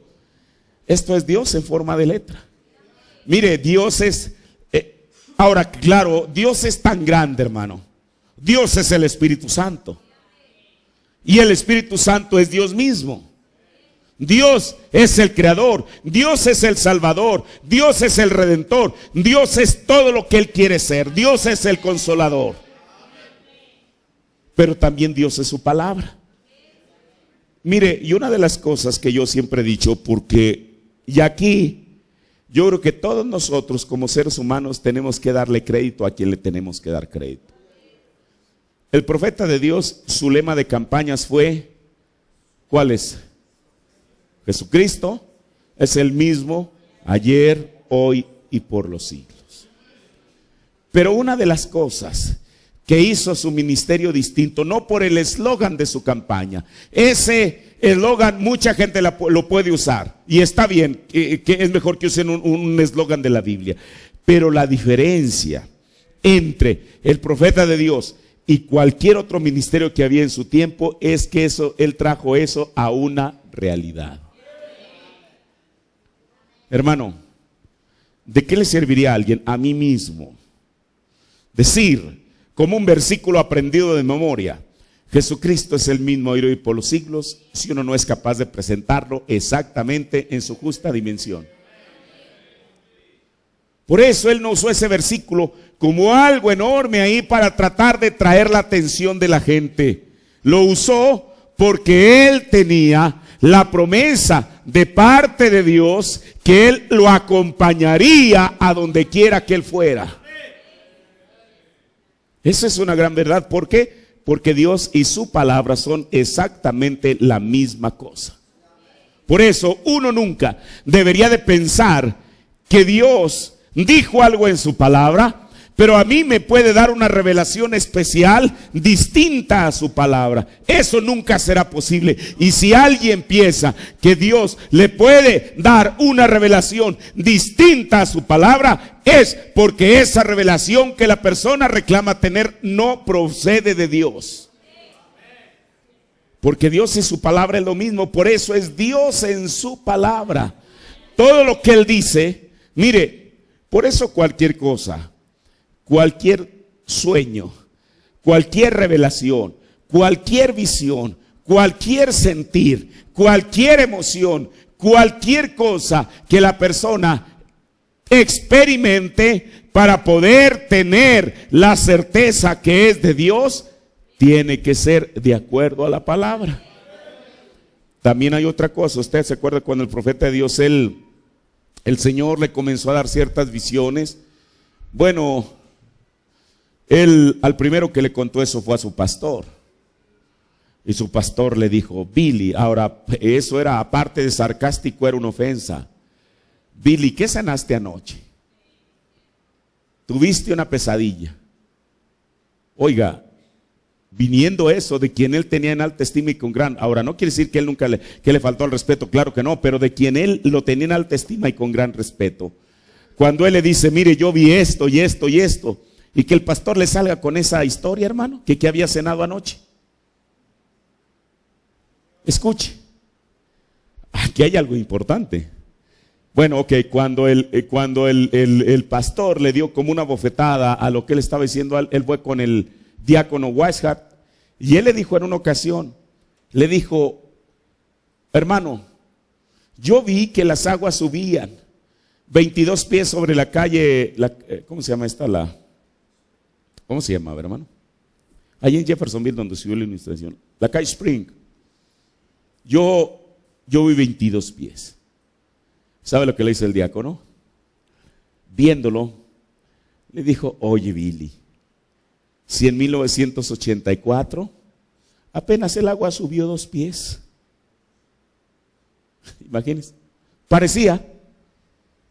esto es Dios en forma de letra. Mire, Dios es... ahora, claro, Dios es tan grande, hermano. Dios es el Espíritu Santo. Y el Espíritu Santo es Dios mismo. Dios es el creador, Dios es el salvador, Dios es el redentor, Dios es todo lo que Él quiere ser, Dios es el consolador. Pero también Dios es su palabra. Mire, y una de las cosas que yo siempre he dicho, porque y aquí yo creo que todos nosotros como seres humanos tenemos que darle crédito a quien le tenemos que dar crédito. El profeta de Dios, su lema de campañas fue, ¿cuál es? Jesucristo es el mismo ayer, hoy y por los siglos. Pero una de las cosas que hizo su ministerio distinto, no por el eslogan de su campaña, ese eslogan mucha gente lo puede usar y está bien, que es mejor que usen un eslogan de la Biblia, pero la diferencia entre el profeta de Dios y cualquier otro ministerio que había en su tiempo es que él trajo eso a una realidad. Hermano, ¿de qué le serviría a alguien? A mí mismo decir, como un versículo aprendido de memoria, Jesucristo es el mismo hoy y por los siglos, si uno no es capaz de presentarlo exactamente en su justa dimensión? Por eso Él no usó ese versículo como algo enorme ahí para tratar de traer la atención de la gente. Lo usó porque Él tenía la promesa de parte de Dios que Él lo acompañaría a donde quiera que Él fuera. Esa es una gran verdad. ¿Por qué? Porque Dios y su palabra son exactamente la misma cosa. Por eso uno nunca debería de pensar que Dios dijo algo en su palabra, pero a mí me puede dar una revelación especial distinta a su palabra. Eso nunca será posible. Y si alguien piensa que Dios le puede dar una revelación distinta a su palabra, es porque esa revelación que la persona reclama tener no procede de Dios. Porque Dios y su palabra es lo mismo. Por eso es Dios en su palabra. Todo lo que Él dice, mire, por eso cualquier cosa, cualquier sueño, cualquier revelación, cualquier visión, cualquier sentir, cualquier emoción, cualquier cosa que la persona experimente para poder tener la certeza que es de Dios, tiene que ser de acuerdo a la palabra. También hay otra cosa. Usted se acuerda cuando el profeta de Dios, el Señor le comenzó a dar ciertas visiones. Bueno, él al primero que le contó eso fue a su pastor. Y su pastor le dijo: Billy, ahora eso era, aparte de sarcástico, era una ofensa. Billy, ¿qué cenaste anoche? Tuviste una pesadilla. Oiga, viniendo eso de quien él tenía en alta estima y con gran, ahora no quiere decir que él nunca que le faltó al respeto, claro que no, pero de quien él lo tenía en alta estima y con gran respeto. Cuando él le dice: mire, yo vi esto y esto y esto, y que el pastor le salga con esa historia, hermano, que había cenado anoche. Escuche, aquí hay algo importante. Bueno, ok, cuando el pastor le dio como una bofetada a lo que él estaba diciendo, él fue con el diácono Weishart, y él le dijo en una ocasión: le dijo: hermano, yo vi que las aguas subían 22 pies sobre la calle, ¿cómo se llama esta? ¿Cómo se llama, hermano? Allí en Jeffersonville, donde subió la administración, la calle Spring. Yo vi 22 pies. ¿Sabe lo que le hizo el diácono? Viéndolo, le dijo: oye, Billy, si en 1984 apenas el agua subió 2 pies. Imagínense, parecía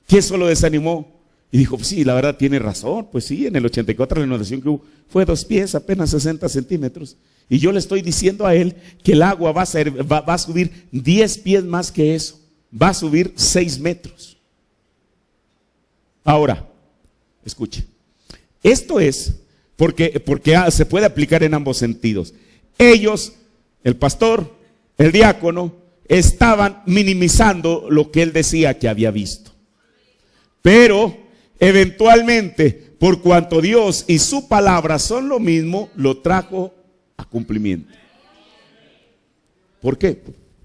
que eso lo desanimó. Y dijo: pues sí, la verdad tiene razón. Pues sí, en el 84 la inundación que hubo fue 2 pies, apenas 60 centímetros. Y yo le estoy diciendo a él que el agua va a subir 10 pies más que eso. Va a subir 6 metros. Ahora, escuche. Esto es porque se puede aplicar en ambos sentidos. Ellos, el pastor, el diácono, estaban minimizando lo que él decía que había visto. Pero eventualmente, por cuanto Dios y su palabra son lo mismo, lo trajo a cumplimiento. ¿Por qué?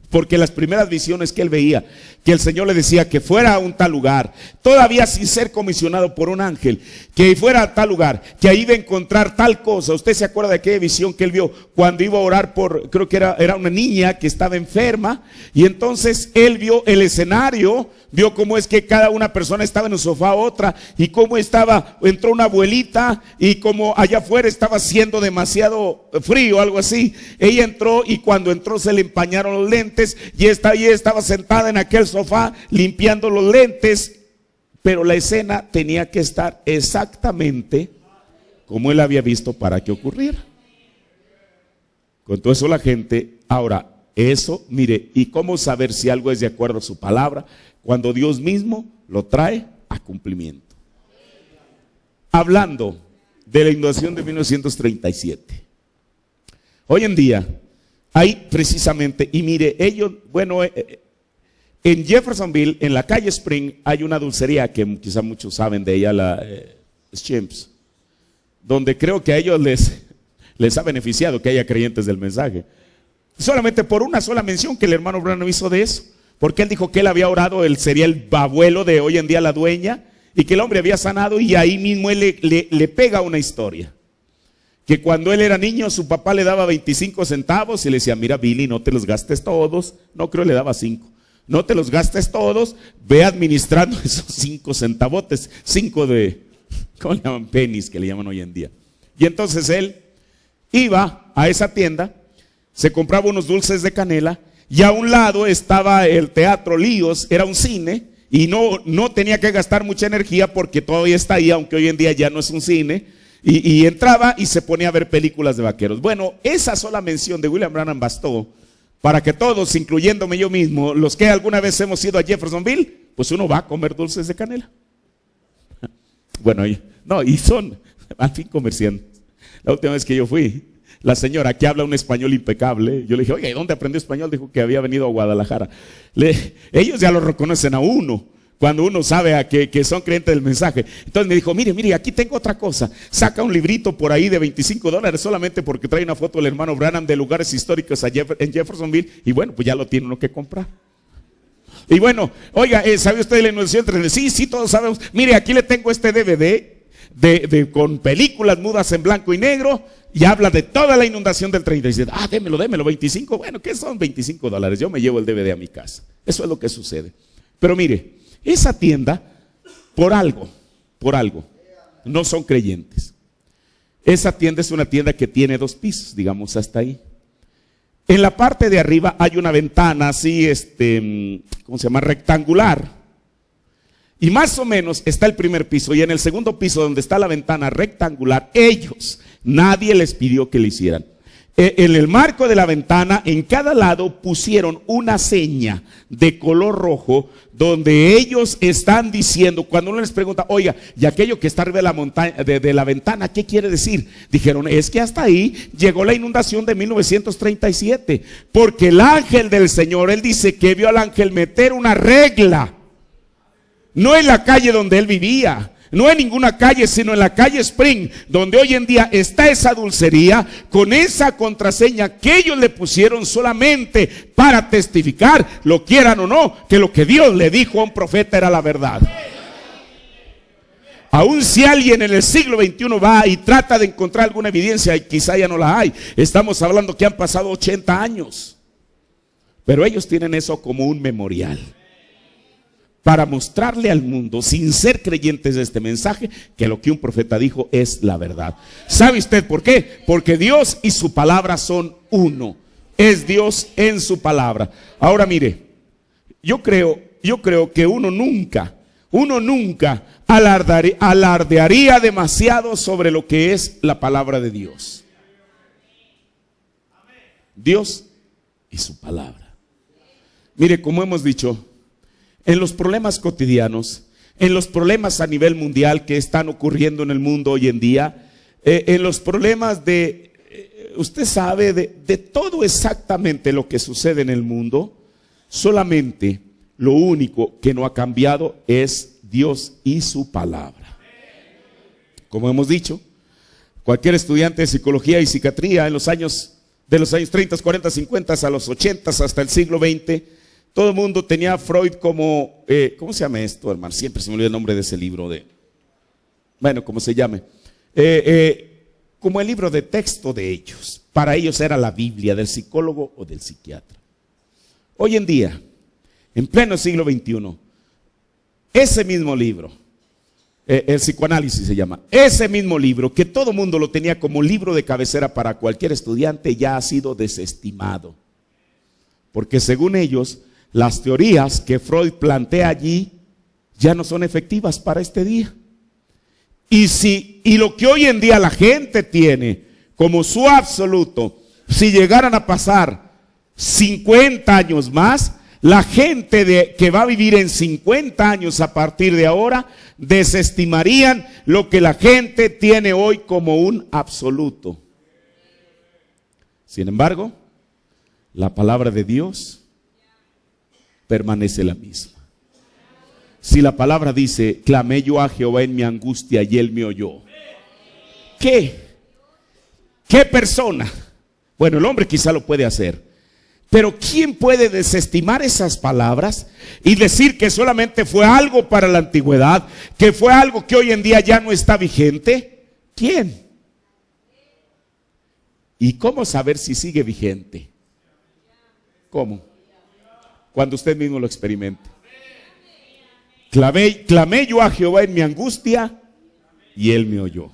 Porque las primeras visiones que él veía, que el Señor le decía que fuera a un tal lugar, todavía sin ser comisionado por un ángel, que fuera a tal lugar, que ahí iba a encontrar tal cosa. ¿Usted se acuerda de aquella visión que él vio cuando iba a orar por, creo que era una niña que estaba enferma? Y entonces él vio el escenario, vio cómo es que cada una persona estaba en un sofá, otra, y cómo entró una abuelita, y como allá afuera estaba haciendo demasiado frío, algo así. Ella entró, y cuando entró se le empañaron los lentes, y ella estaba sentada en aquel sofá limpiando los lentes. Pero la escena tenía que estar exactamente como él había visto para que ocurriera. Con todo eso la gente, ahora, eso, mire, ¿y cómo saber si algo es de acuerdo a su palabra? Cuando Dios mismo lo trae a cumplimiento. Hablando de la inundación de 1937. Hoy en día, hay precisamente, y mire, ellos, bueno, en Jeffersonville, en la calle Spring, hay una dulcería que quizá muchos saben de ella, la Schimps, donde creo que a ellos les ha beneficiado que haya creyentes del mensaje. Solamente por una sola mención que el hermano Branham hizo de eso, porque él dijo que él había orado, él sería el abuelo de hoy en día la dueña, y que el hombre había sanado, y ahí mismo él le pega una historia. Que cuando él era niño, su papá le daba 25 centavos y le decía: mira, Billy, no te los gastes todos. No, creo le daba 5. No te los gastes todos, ve administrando esos 5 centavotes, 5 de, ¿cómo le llaman? Pennies, que le llaman hoy en día. Y entonces él iba a esa tienda, se compraba unos dulces de canela, y a un lado estaba el Teatro Líos, era un cine, y no tenía que gastar mucha energía porque todavía está ahí, aunque hoy en día ya no es un cine, y entraba y se ponía a ver películas de vaqueros. Bueno, esa sola mención de William Branham bastó para que todos, incluyéndome yo mismo, los que alguna vez hemos ido a Jeffersonville, pues uno va a comer dulces de canela. Bueno, y son, al fin, comerciantes. La última vez que yo fui, la señora que habla un español impecable, yo le dije: oye, ¿dónde aprendió español? Dijo que había venido a Guadalajara. Ellos ya lo reconocen a uno, cuando uno sabe que son creyentes del mensaje. Entonces me dijo: mire, aquí tengo otra cosa. Saca un librito por ahí de $25 solamente porque trae una foto del hermano Branham de lugares históricos en Jeffersonville. Y bueno, pues ya lo tiene uno que comprar. Y bueno, oiga, ¿sabe usted de la inundación? Sí, todos sabemos. Mire, aquí le tengo este DVD con películas mudas en blanco y negro, y habla de toda la inundación del 37. Démelo, 25. Bueno, ¿qué son $25? Yo me llevo el DVD a mi casa. Eso es lo que sucede. Pero mire, esa tienda, por algo, no son creyentes. Esa tienda es una tienda que tiene 2 pisos, digamos, hasta ahí. En la parte de arriba hay una ventana así, ¿cómo se llama? Rectangular. Y más o menos está el primer piso, y en el segundo piso, donde está la ventana rectangular, nadie les pidió que le hicieran. En el marco de la ventana, en cada lado pusieron una seña de color rojo, donde ellos están diciendo, cuando uno les pregunta: oiga, y aquello que está arriba de la montaña, de la ventana, ¿qué quiere decir? Dijeron: es que hasta ahí llegó la inundación de 1937, porque el ángel del Señor, él dice que vio al ángel meter una regla, no en la calle donde él vivía, No en ninguna calle, sino en la calle Spring, donde hoy en día está esa dulcería, con esa contraseña que ellos le pusieron solamente para testificar, lo quieran o no, que lo que Dios le dijo a un profeta era la verdad. Aun si alguien en el siglo XXI va y trata de encontrar alguna evidencia, y quizá ya no la hay, estamos hablando que han pasado 80 años, pero ellos tienen eso como un memorial, para mostrarle al mundo, sin ser creyentes de este mensaje, que lo que un profeta dijo es la verdad. ¿Sabe usted por qué? Porque Dios y su palabra son uno. Es Dios en su palabra. Ahora mire, yo creo que uno nunca alardearía demasiado sobre lo que es la palabra de Dios. Dios y su palabra. Mire, como hemos dicho, en los problemas cotidianos, en los problemas a nivel mundial que están ocurriendo en el mundo hoy en día, en los problemas usted sabe de todo exactamente lo que sucede en el mundo, solamente lo único que no ha cambiado es Dios y su palabra. Como hemos dicho, cualquier estudiante de psicología y psiquiatría de los años 30, 40, 50 a los 80 hasta el siglo XX, todo el mundo tenía a Freud como, ¿cómo se llama esto, hermano? Siempre se me olvida el nombre de ese libro, bueno, como se llame, como el libro de texto de ellos. Para ellos era la Biblia del psicólogo o del psiquiatra. Hoy en día, en pleno siglo XXI, ese mismo libro, el psicoanálisis se llama, ese mismo libro que todo el mundo lo tenía como libro de cabecera para cualquier estudiante, ya ha sido desestimado. Porque según ellos, las teorías que Freud plantea allí ya no son efectivas para este día. Y lo que hoy en día la gente tiene como su absoluto, si llegaran a pasar 50 años más, la gente que va a vivir en 50 años a partir de ahora, desestimarían lo que la gente tiene hoy como un absoluto. Sin embargo, la palabra de Dios permanece la misma. Si la palabra dice, clamé yo a Jehová en mi angustia y él me oyó. ¿Qué persona? Bueno, el hombre quizá lo puede hacer, pero ¿quién puede desestimar esas palabras y decir que solamente fue algo para la antigüedad, que fue algo que hoy en día ya no está vigente? ¿Quién? ¿Y cómo saber si sigue vigente? ¿Cómo? Cuando usted mismo lo experimente. Clamé yo a Jehová en mi angustia y él me oyó.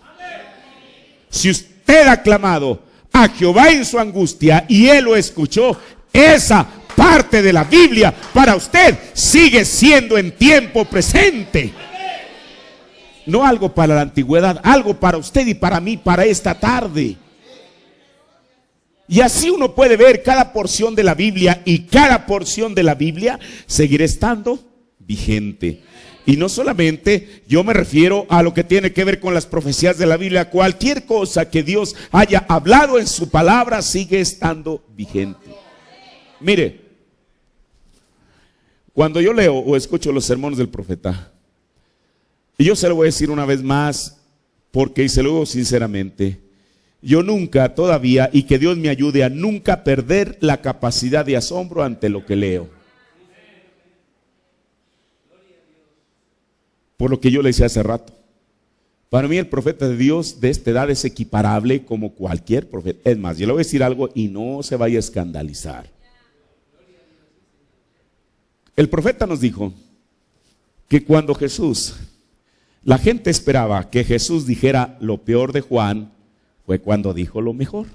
Si usted ha clamado a Jehová en su angustia y él lo escuchó, esa parte de la Biblia para usted sigue siendo en tiempo presente. No algo para la antigüedad, algo para usted y para mí, para esta tarde. Y así uno puede ver cada porción de la Biblia, y cada porción de la Biblia seguirá estando vigente. Y no solamente yo me refiero a lo que tiene que ver con las profecías de la Biblia. Cualquier cosa que Dios haya hablado en su palabra sigue estando vigente. Mire, cuando yo leo o escucho los sermones del profeta, y yo se lo voy a decir una vez más, porque y se lo digo sinceramente, yo nunca todavía, y que Dios me ayude a nunca perder la capacidad de asombro ante lo que leo. Por lo que yo le decía hace rato, para mí el profeta de Dios de esta edad es equiparable como cualquier profeta. Es más, yo le voy a decir algo y no se vaya a escandalizar. El profeta nos dijo que cuando la gente esperaba que Jesús dijera lo peor de Juan, fue cuando dijo lo mejor.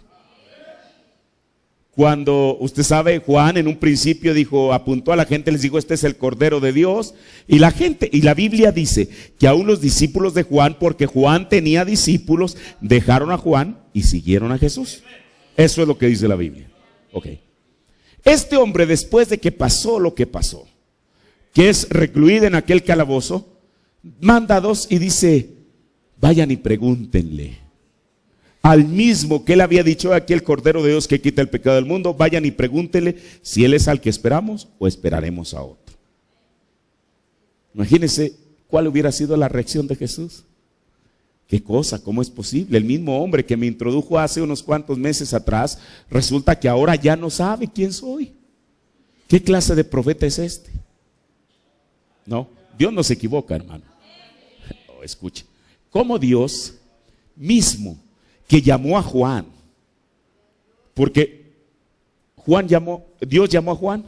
Cuando, usted sabe, Juan en un principio dijo, apuntó a la gente, les dijo, este es el Cordero de Dios. Y la gente, y la Biblia dice que aún los discípulos de Juan, porque Juan tenía discípulos, dejaron a Juan y siguieron a Jesús. Eso es lo que dice la Biblia. Ok. Este hombre, después de que pasó lo que pasó, que es recluido en aquel calabozo, manda a dos y dice, vayan y pregúntenle al mismo que él había dicho, aquí el Cordero de Dios que quita el pecado del mundo, vayan y pregúntenle si él es al que esperamos o esperaremos a otro. Imagínense ¿cuál hubiera sido la reacción de Jesús? ¿Qué cosa? ¿Cómo es posible? El mismo hombre que me introdujo hace unos cuantos meses atrás, resulta que ahora ya no sabe quién soy. ¿Qué clase de profeta es este? No, Dios no se equivoca, hermano. Oh, escuche, ¿cómo Dios mismo que llamó a Juan? Porque Dios llamó a Juan.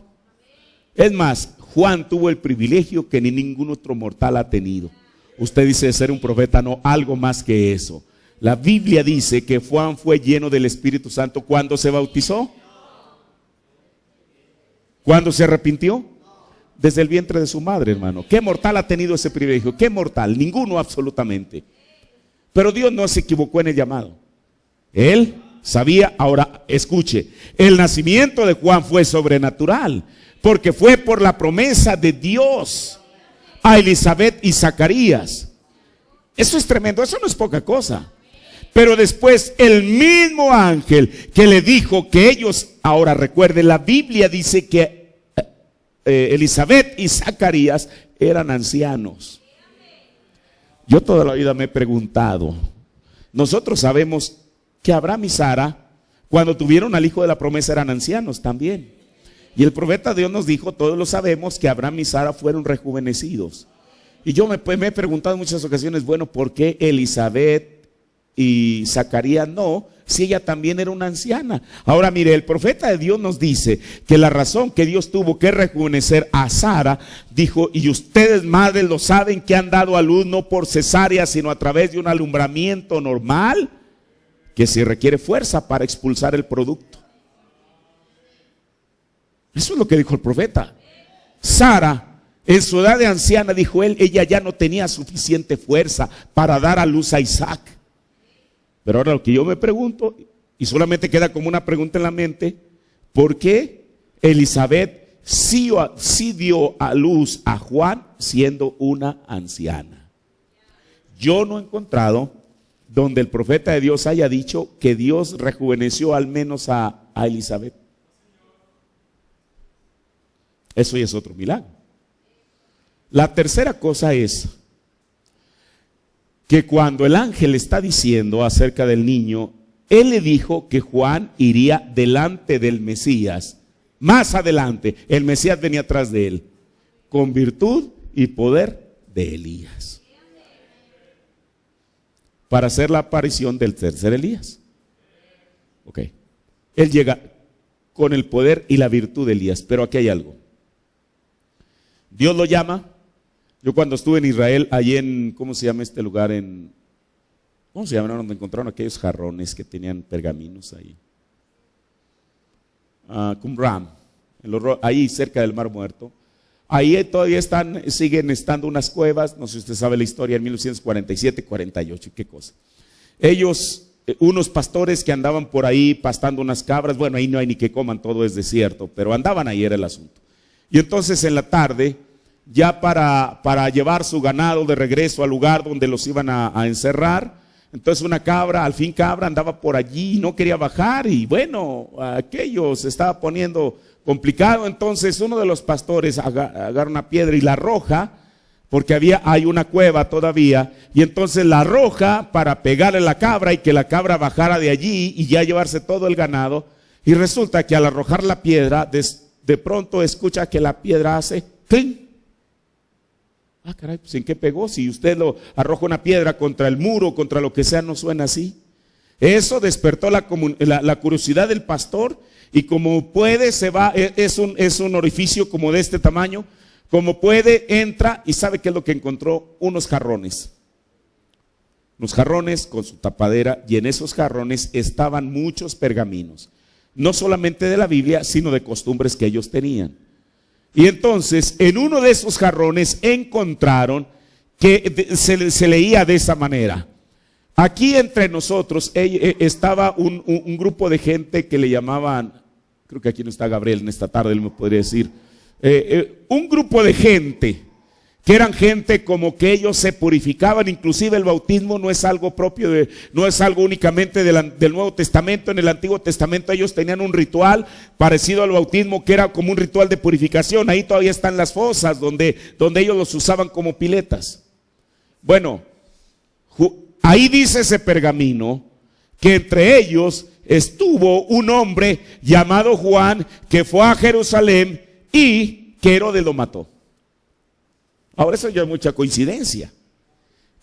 Es más, Juan tuvo el privilegio que ni ningún otro mortal ha tenido. Usted dice ser un profeta, no, algo más que eso. La Biblia dice que Juan fue lleno del Espíritu Santo cuando se bautizó. ¿Cuándo se arrepintió? Desde el vientre de su madre, hermano. ¿Qué mortal ha tenido ese privilegio? ¿Qué mortal? Ninguno, absolutamente. Pero Dios no se equivocó en el llamado. Él sabía. Ahora, escuche, el nacimiento de Juan fue sobrenatural, porque fue por la promesa de Dios a Elizabeth y Zacarías. Eso es tremendo, eso no es poca cosa. Pero después el mismo ángel que le dijo que ellos, ahora recuerden, la Biblia dice que Elizabeth y Zacarías eran ancianos. Yo toda la vida me he preguntado, nosotros sabemos que Abraham y Sara, cuando tuvieron al hijo de la promesa, eran ancianos también. Y el profeta de Dios nos dijo, todos lo sabemos, que Abraham y Sara fueron rejuvenecidos. Y yo me he preguntado en muchas ocasiones, bueno, ¿por qué Elizabeth y Zacarías no? Si ella también era una anciana. Ahora mire, el profeta de Dios nos dice que la razón que Dios tuvo que rejuvenecer a Sara, dijo, y ustedes madres lo saben, que han dado a luz no por cesárea, sino a través de un alumbramiento normal, que se requiere fuerza para expulsar el producto. Eso es lo que dijo el profeta. Sara, en su edad de anciana, dijo él, ella ya no tenía suficiente fuerza para dar a luz a Isaac. Pero ahora lo que yo me pregunto, y solamente queda como una pregunta en la mente, ¿por qué Elizabeth sí dio a luz a Juan siendo una anciana? Yo no he encontrado donde el profeta de Dios haya dicho que Dios rejuveneció al menos a Elizabeth. Eso ya es otro milagro. La tercera cosa es que cuando el ángel está diciendo acerca del niño, él le dijo que Juan iría delante del Mesías. Más adelante, el Mesías venía atrás de él, con virtud y poder de Elías, para hacer la aparición del tercer Elías. Ok. Él llega con el poder y la virtud de Elías, pero aquí hay algo. Dios lo llama. Yo cuando estuve en Israel, allí en, ¿cómo se llama este lugar? ¿Cómo se llama? Donde encontraron aquellos jarrones que tenían pergaminos ahí. Qumran, ahí cerca del Mar Muerto. Ahí todavía siguen estando unas cuevas, no sé si usted sabe la historia, en 1947, 48, qué cosa. Ellos, unos pastores que andaban por ahí pastando unas cabras, bueno, ahí no hay ni que coman, todo es desierto, pero andaban ahí, era el asunto. Y entonces en la tarde, ya para llevar su ganado de regreso al lugar donde los iban a encerrar, entonces una cabra, al fin cabra, andaba por allí y no quería bajar, y bueno, aquello se estaba poniendo complicado. Entonces uno de los pastores agarra una piedra y la arroja, porque hay una cueva todavía, y entonces la arroja para pegarle a la cabra y que la cabra bajara de allí y ya llevarse todo el ganado. Y resulta que al arrojar la piedra, de pronto escucha que la piedra hace ¡cling! Ah, caray, pues ¿en qué pegó? Si usted lo arroja una piedra contra el muro, contra lo que sea, no suena así. Eso despertó la curiosidad del pastor, y como puede se va, es un orificio como de este tamaño, como puede entra y ¿sabe qué es lo que encontró? Unos jarrones con su tapadera, y en esos jarrones estaban muchos pergaminos, no solamente de la Biblia, sino de costumbres que ellos tenían. Y entonces en uno de esos jarrones encontraron que se leía de esa manera. Aquí entre nosotros estaba un grupo de gente que le llamaban, creo que aquí no está Gabriel en esta tarde, él me podría decir, un grupo de gente que eran gente como que ellos se purificaban. Inclusive el bautismo no es algo propio no es algo únicamente del Nuevo Testamento. En el Antiguo Testamento ellos tenían un ritual parecido al bautismo, que era como un ritual de purificación. Ahí todavía están las fosas donde ellos los usaban como piletas. Bueno, ahí dice ese pergamino que entre ellos estuvo un hombre llamado Juan que fue a Jerusalén y que Herodes lo mató. Ahora eso ya es mucha coincidencia.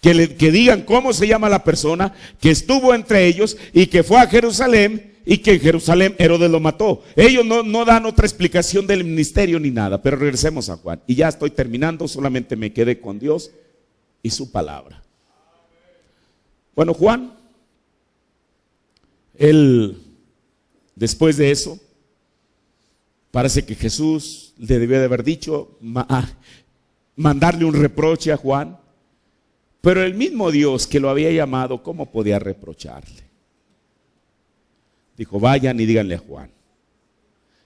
Que digan cómo se llama la persona que estuvo entre ellos y que fue a Jerusalén y que en Jerusalén Herodes lo mató. Ellos no dan otra explicación del ministerio ni nada, pero regresemos a Juan. Y ya estoy terminando, solamente me quedé con Dios y su palabra. Bueno, Juan, él, después de eso, parece que Jesús le debió de haber dicho, mandarle un reproche a Juan, pero el mismo Dios que lo había llamado, ¿cómo podía reprocharle? Dijo, vayan y díganle a Juan.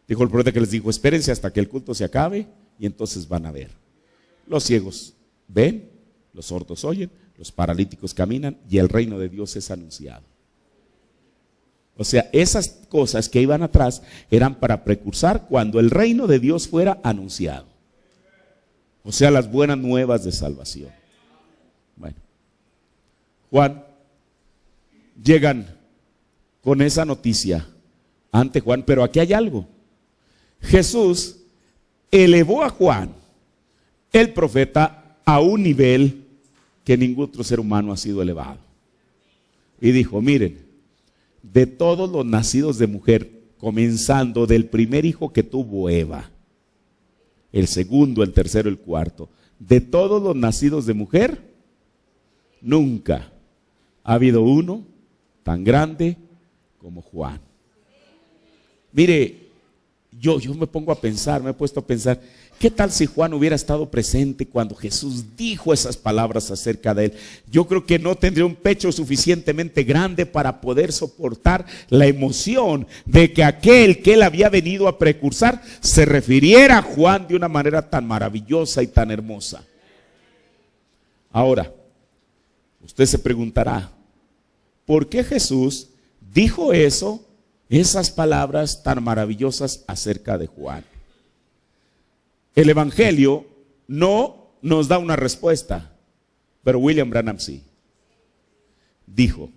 Dijo el profeta que les dijo, espérense hasta que el culto se acabe y entonces van a ver. Los ciegos ven, los sordos oyen, los paralíticos caminan y el reino de Dios es anunciado. O sea, esas cosas que iban atrás eran para precursar cuando el reino de Dios fuera anunciado. O sea, las buenas nuevas de salvación. Bueno, Juan, llegan con esa noticia ante Juan, pero aquí hay algo. Jesús elevó a Juan, el profeta, a un nivel que ningún otro ser humano ha sido elevado. Y dijo, miren, de todos los nacidos de mujer, comenzando del primer hijo que tuvo Eva, el segundo, el tercero, el cuarto, de todos los nacidos de mujer, nunca ha habido uno tan grande como Juan. Mire, yo me pongo a pensar, me he puesto a pensar, ¿qué tal si Juan hubiera estado presente cuando Jesús dijo esas palabras acerca de él? Yo creo que no tendría un pecho suficientemente grande para poder soportar la emoción de que aquel que él había venido a precursar se refiriera a Juan de una manera tan maravillosa y tan hermosa. Ahora, usted se preguntará, ¿por qué Jesús dijo esas palabras tan maravillosas acerca de Juan? El Evangelio no nos da una respuesta, pero William Branham sí. Dijo,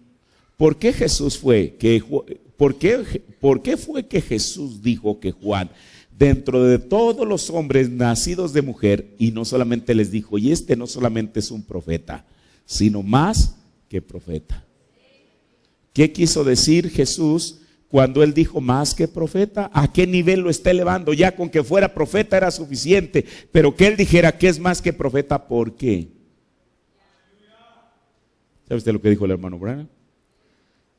¿por qué fue que Jesús dijo que Juan, dentro de todos los hombres nacidos de mujer, y no solamente les dijo, y este no solamente es un profeta, sino más que profeta? ¿Qué quiso decir Jesús cuando él dijo más que profeta? ¿A qué nivel lo está elevando? Ya con que fuera profeta era suficiente, pero que él dijera que es más que profeta, ¿por qué? ¿Sabe usted lo que dijo el hermano Branham?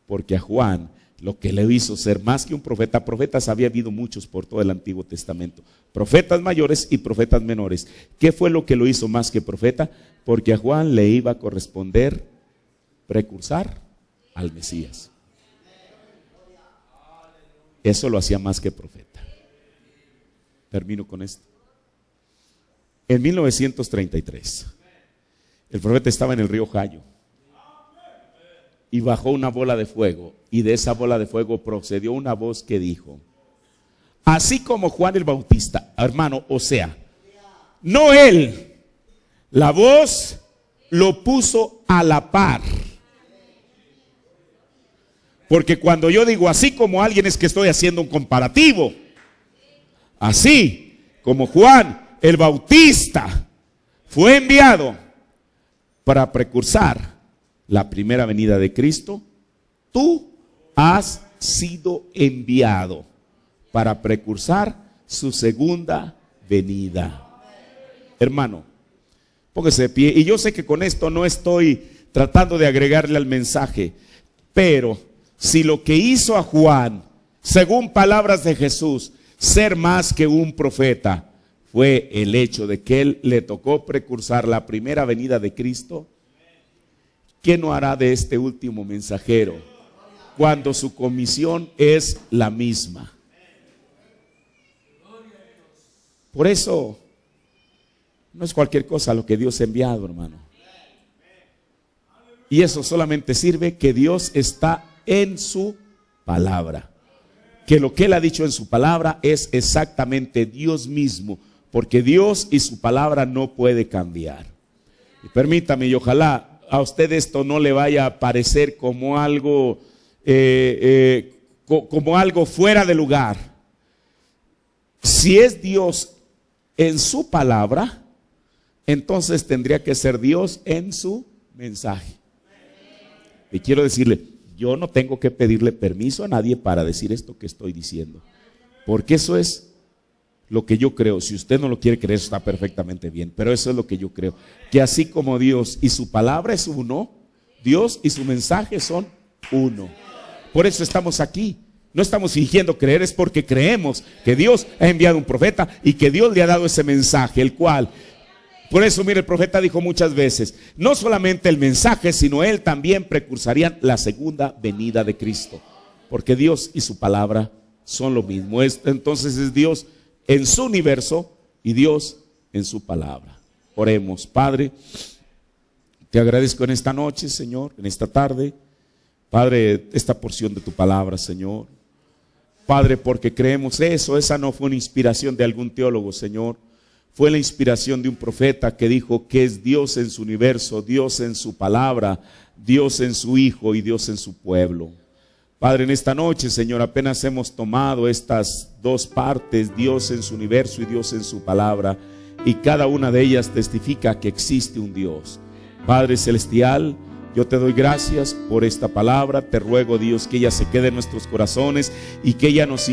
Porque a Juan lo que le hizo ser más que un profeta, profetas había habido muchos por todo el Antiguo Testamento, profetas mayores y profetas menores. ¿Qué fue lo que lo hizo más que profeta? Porque a Juan le iba a corresponder precursar al Mesías. Eso lo hacía más que profeta. Termino con esto. En 1933, el profeta estaba en el río Jayo y bajó una bola de fuego, y de esa bola de fuego procedió una voz que dijo, así como Juan el Bautista, hermano, o sea, no él, la voz lo puso a la par. Porque cuando yo digo así como alguien, es que estoy haciendo un comparativo. Así como Juan el Bautista fue enviado para precursar la primera venida de Cristo, tú has sido enviado para precursar su segunda venida. Hermano, póngase de pie. Y yo sé que con esto no estoy tratando de agregarle al mensaje, pero si lo que hizo a Juan, según palabras de Jesús, ser más que un profeta, fue el hecho de que él le tocó precursar la primera venida de Cristo, ¿qué no hará de este último mensajero cuando su comisión es la misma? Por eso, no es cualquier cosa lo que Dios ha enviado, hermano. Y eso solamente sirve que Dios está en su palabra, que lo que él ha dicho en su palabra es exactamente Dios mismo, porque Dios y su palabra no puede cambiar. Y permítame, y ojalá a usted esto no le vaya a parecer como algo fuera de lugar. Si es Dios en su palabra, entonces tendría que ser Dios en su mensaje. Y quiero decirle, yo no tengo que pedirle permiso a nadie para decir esto que estoy diciendo, porque eso es lo que yo creo. Si usted no lo quiere creer, está perfectamente bien, pero eso es lo que yo creo, que así como Dios y su palabra es uno, Dios y su mensaje son uno. Por eso estamos aquí. No estamos fingiendo creer, es porque creemos que Dios ha enviado un profeta y que Dios le ha dado ese mensaje, el cual, por eso mire, el profeta dijo muchas veces, no solamente el mensaje, sino él también precursarían la segunda venida de Cristo, porque Dios y su palabra son lo mismo. Entonces es Dios en su universo y Dios en su palabra. Oremos. Padre, te agradezco en esta noche, Señor, en esta tarde, Padre, esta porción de tu palabra, Señor. Padre, porque creemos eso, esa no fue una inspiración de algún teólogo, Señor. Fue la inspiración de un profeta que dijo que es Dios en su universo, Dios en su palabra, Dios en su Hijo y Dios en su pueblo. Padre, en esta noche, Señor, apenas hemos tomado estas dos partes, Dios en su universo y Dios en su palabra, y cada una de ellas testifica que existe un Dios. Padre celestial, yo te doy gracias por esta palabra. Te ruego, Dios, que ella se quede en nuestros corazones y que ella nos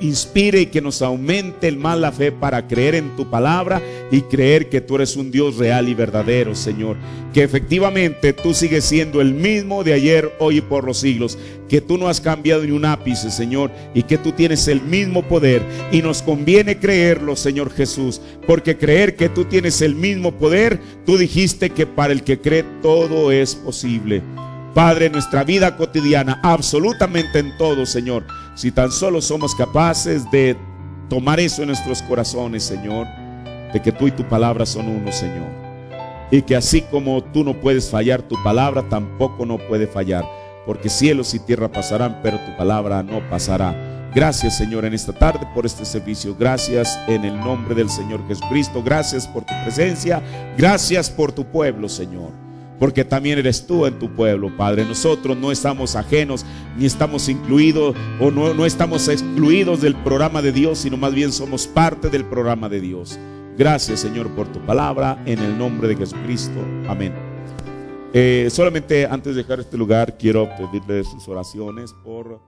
inspire y que nos aumente más la fe para creer en tu palabra y creer que tú eres un Dios real y verdadero, Señor. Que efectivamente tú sigues siendo el mismo de ayer, hoy y por los siglos. Que tú no has cambiado ni un ápice, Señor, y que tú tienes el mismo poder. Y nos conviene creerlo, Señor Jesús, porque creer que tú tienes el mismo poder, tú dijiste que para el que cree todo es posible. Padre, en nuestra vida cotidiana, absolutamente en todo, Señor, si tan solo somos capaces de tomar eso en nuestros corazones, Señor, de que tú y tu palabra son uno, Señor, y que así como tú no puedes fallar, tu palabra tampoco no puede fallar, porque cielos y tierra pasarán, pero tu palabra no pasará. Gracias, Señor, en esta tarde por este servicio. Gracias en el nombre del Señor Jesucristo. Gracias por tu presencia. Gracias por tu pueblo, Señor, porque también eres tú en tu pueblo, Padre. Nosotros no estamos ajenos, ni estamos incluidos, o no estamos excluidos del programa de Dios, sino más bien somos parte del programa de Dios. Gracias, Señor, por tu palabra, en el nombre de Jesucristo. Amén. Solamente antes de dejar este lugar, quiero pedirle sus oraciones por...